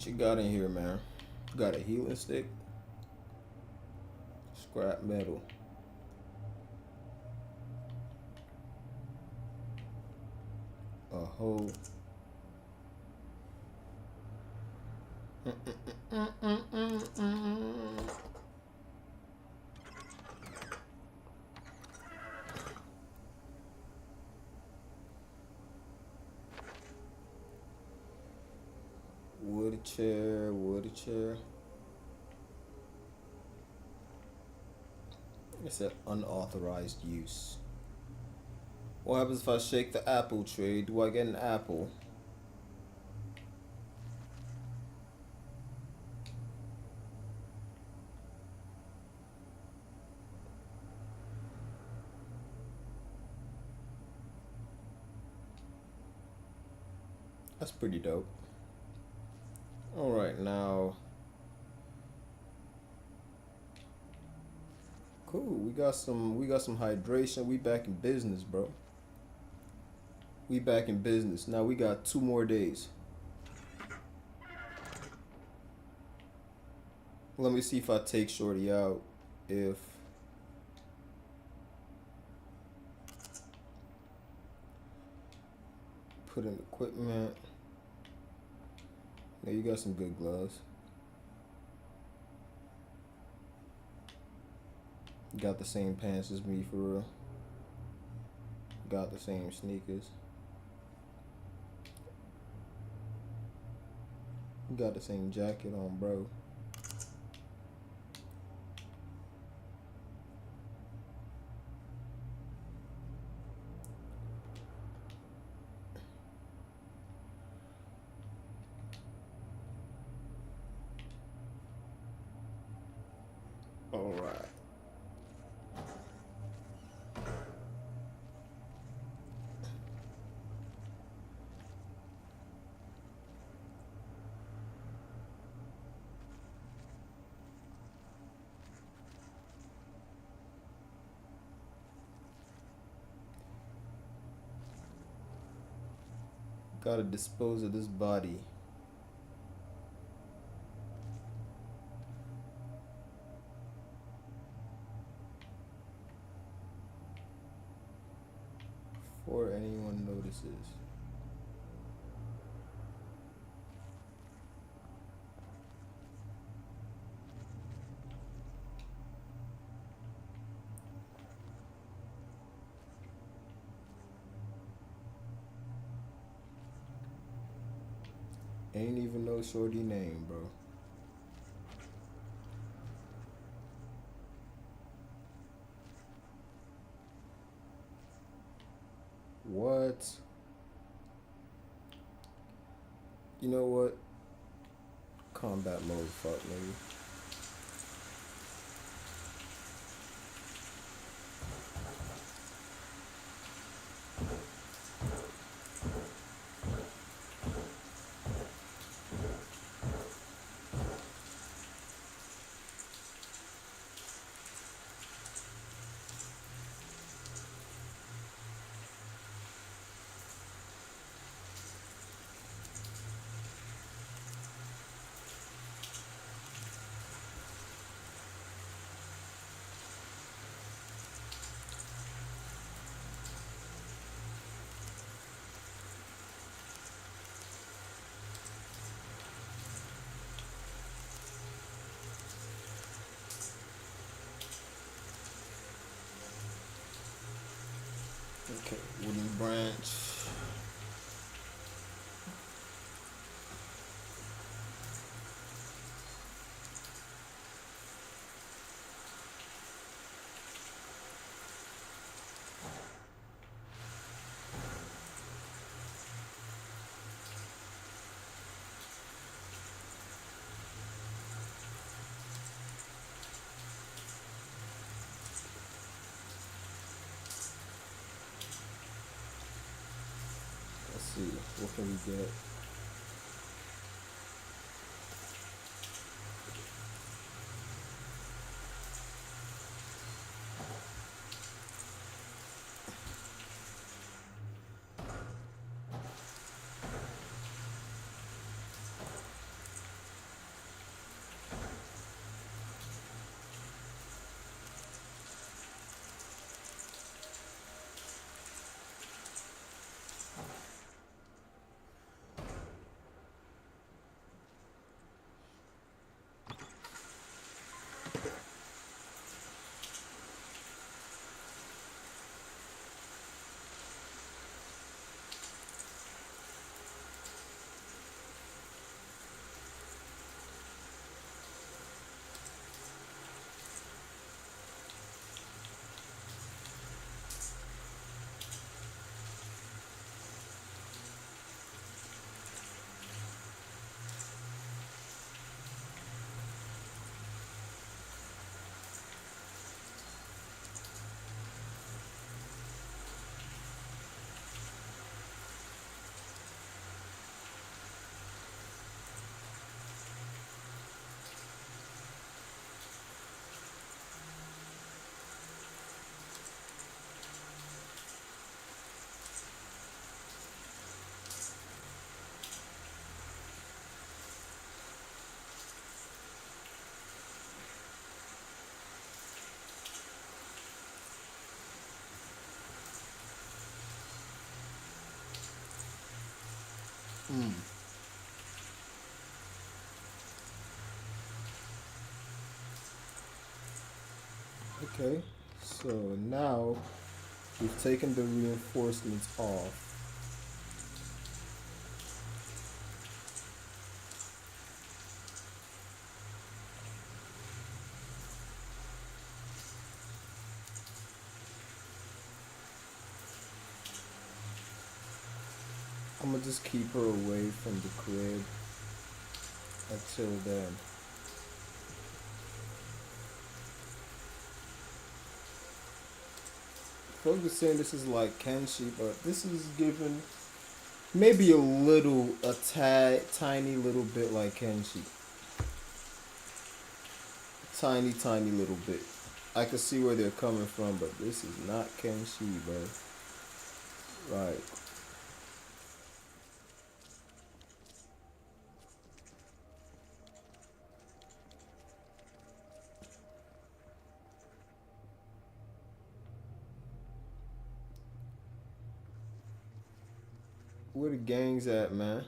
What you got in here, man? Got a healing stick? Scrap metal. A hoe. Wood chair, wood chair. It said unauthorized use. What happens if I shake the apple tree? Do I get an apple? That's pretty dope. All right, now. Cool. We got some hydration. We back in business, bro. We back in business. Now we got 2 more days. Let me see if I take Shorty out. If put in equipment. Yeah, you got some good gloves. You got the same pants as me for real. Got the same sneakers. You got the same jacket on, bro. All right. Gotta dispose of this body. Before anyone notices. Ain't even know Shorty name, bro. What? You know what? Combat mode, fuck, nigga. Okay, wooden branch. Let's see, what can we get? Okay, so now we've taken the reinforcements off. I'm gonna just keep her away from the crib until then. Folks are saying this is like Kenshi, but this is given maybe a tiny little bit like Kenshi. Tiny little bit. I can see where they're coming from, but this is not Kenshi, bro. Right. Where the gangs at, man?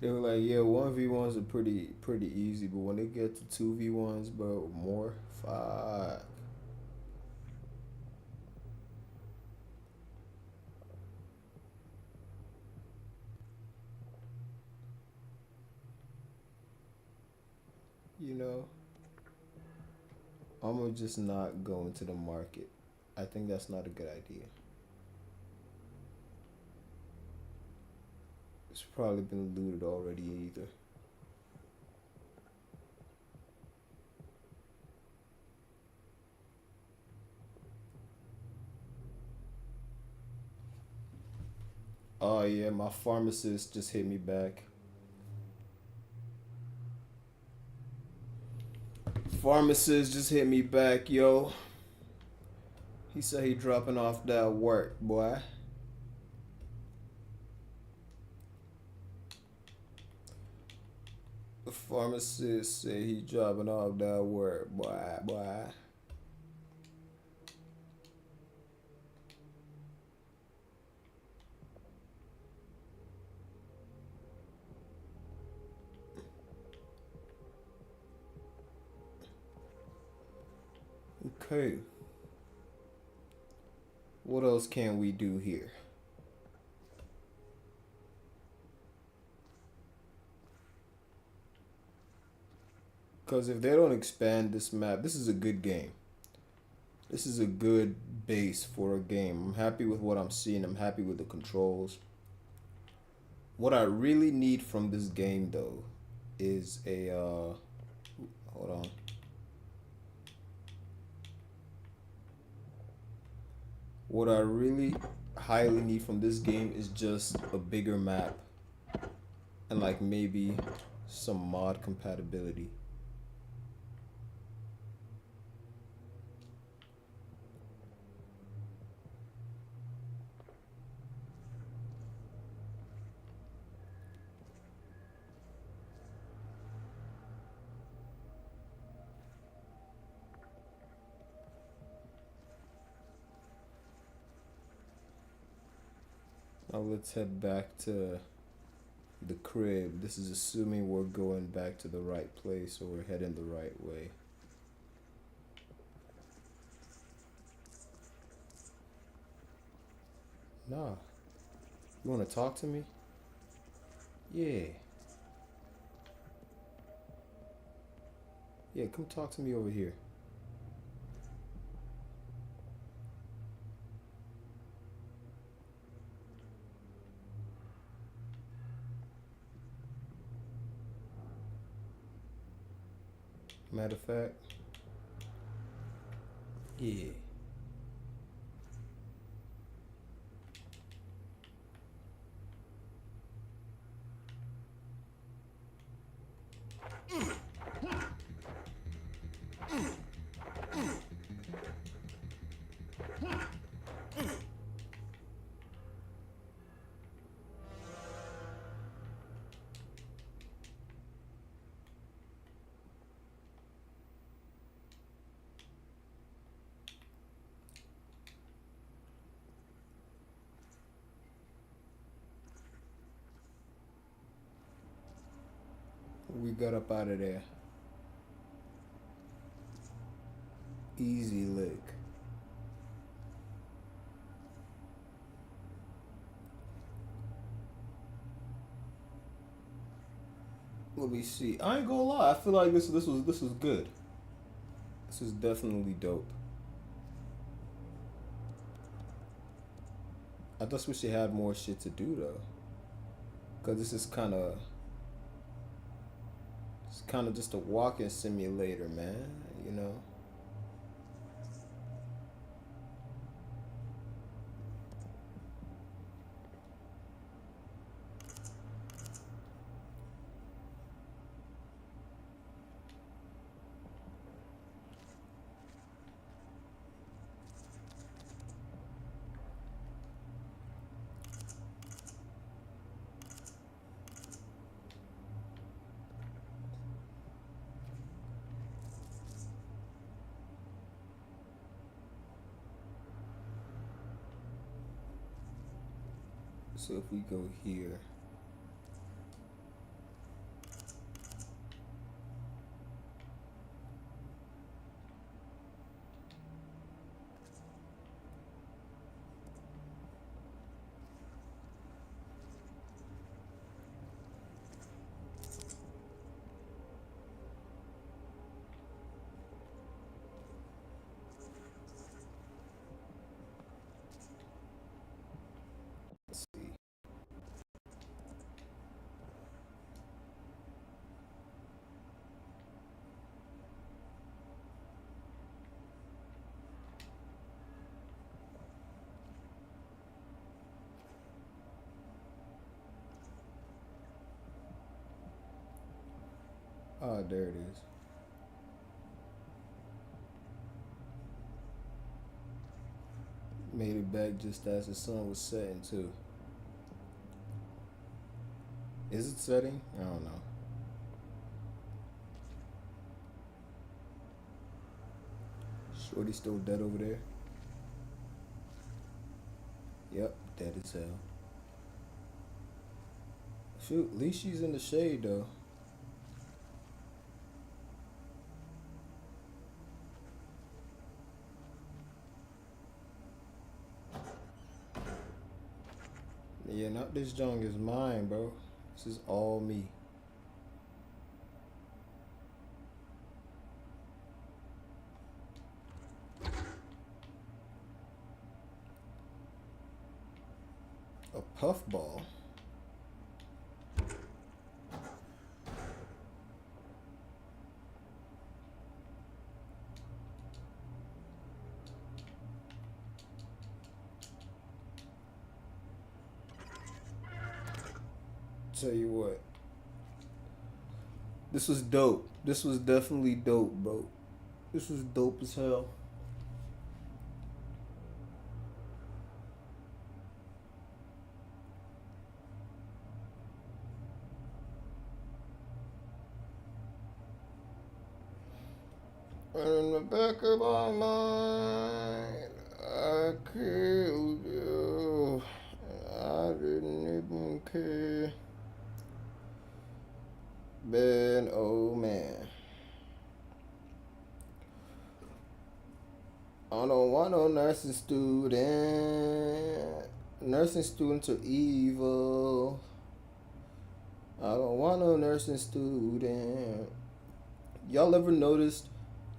They were like, yeah, 1v1s are pretty easy, but when they get to 2v1s, bro, more, fuck. You know, I'm gonna just not go into the market. I think that's not a good idea. It's probably been looted already either. Oh yeah, my pharmacist just hit me back. Pharmacist just hit me back, yo. He said he dropping off that work, boy. The pharmacist said he dropping off that work, boy. Okay. What else can we do here? Because if they don't expand this map, this is a good game. This is a good base for a game. I'm happy with what I'm seeing. I'm happy with the controls. What I really need from this game, though, is a, hold on. What I really highly need from this game is just a bigger map and like maybe some mod compatibility. Now let's head back to the crib. This is assuming we're going back to the right place or we're heading the right way. Nah. You want to talk to me? Yeah. Yeah, come talk to me over here. Matter of fact, yeah. we got up out of there? Easy lick. Let me see. I ain't gonna lie. I feel like this was good. This is definitely dope. I just wish they had more shit to do though. Cause this is kind of just a walking simulator, man. You know. So if we go here, let's see. Oh, there it is. Made it back just as the sun was setting too. Is it setting? I don't know. Shorty still dead over there? Yep, dead as hell. Shoot, at least she's in the shade though. Yeah, not this junk is mine, bro. This is all me. A puffball. Tell you what, this was dope. This was definitely dope, bro. This was dope as hell. In the back of my mind, I killed you. I didn't even care. Man, oh man. I don't want no nursing student. Nursing students are evil. I don't want no nursing student. Y'all ever noticed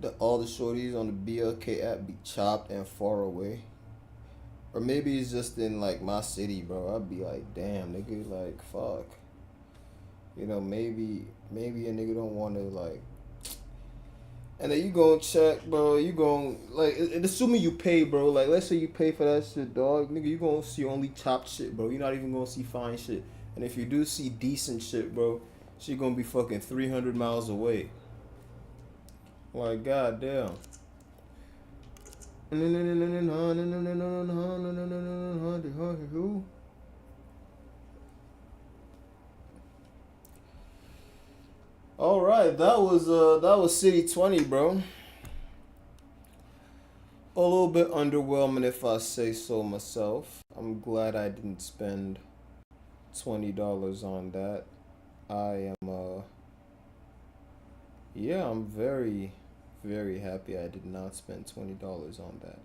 that all the shorties on the BLK app be chopped and far away? Or maybe it's just in like my city, bro. I'd be like, damn, nigga, like, fuck. You know, maybe a nigga don't want to, like, and then you gonna check, bro. You gonna, like, and assuming you pay, bro. Like, let's say you pay for that shit, dog. Nigga, you gonna see only chopped shit, bro. You're not even gonna see fine shit. And if you do see decent shit, bro, she gonna be fucking 300 miles away. Like, goddamn. Who? All right, that was City 20, bro. A little bit underwhelming if I say so myself. I'm glad I didn't spend $20 on that. I am Yeah, I'm very, very happy I did not spend $20 on that.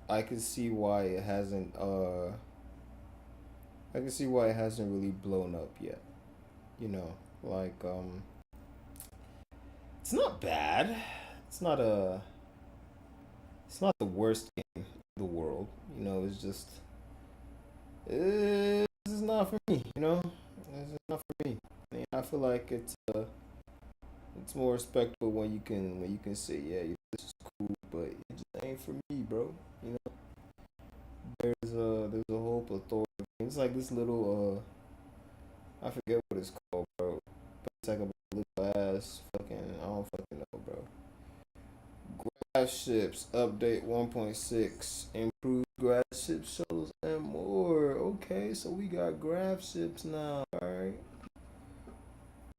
I can see why it hasn't I can see why it hasn't really blown up yet. You know, like it's not bad. It's not a it's not the worst game in the world. You know, it's just this is not for me, you know? This is not for me. I feel like it's more respectable when you can say, yeah, this is cool, but it just ain't for me, bro. You know, there's a whole plethora of games. It's like this little I forget what it's called, bro. But it's like a little ass fucking I don't fucking know, bro. Graph ships update 1.6 improved graph ship shows and more. Okay, so we got graph ships now. All right.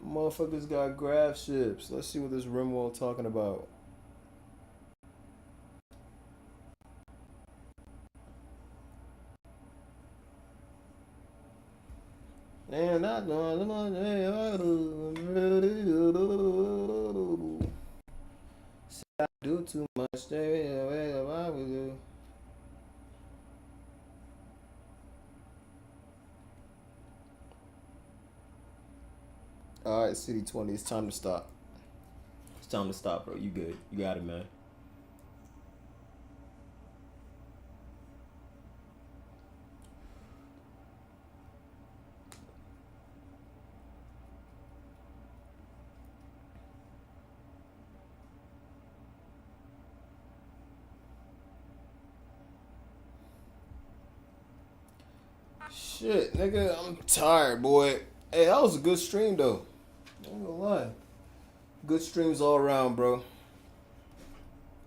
Motherfuckers got graph ships. Let's see what this Rimwall talking about. And I do too much. All right, City 20. It's time to stop. It's time to stop, bro. You good? You got it, man. Shit, nigga, I'm tired, boy. Hey, that was a good stream, though. I ain't gonna lie. Good streams all around, bro.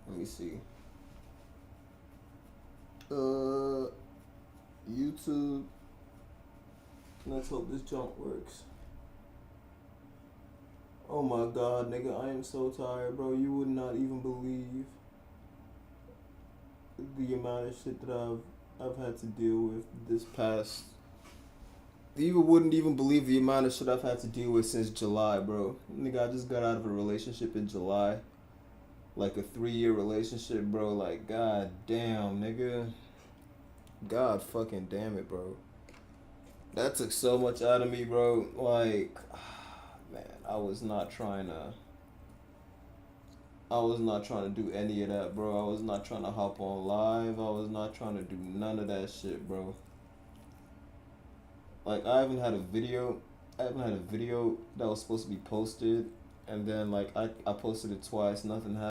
Let me see. YouTube. Let's hope this jump works. Oh my god, nigga, I am so tired, bro. You would not even believe the amount of shit that I've had to deal with this past. You wouldn't even believe the amount of shit I've had to deal with since July, bro. Nigga, I just got out of a relationship in July. Like a 3-year relationship, bro. Like, god damn, nigga. God fucking damn it, bro. That took so much out of me, bro. Like, man, I was not trying to do any of that, bro. I was not trying to hop on live. I was not trying to do none of that shit, bro. Like, I haven't had a video that was supposed to be posted, and then like I posted it twice, nothing happened.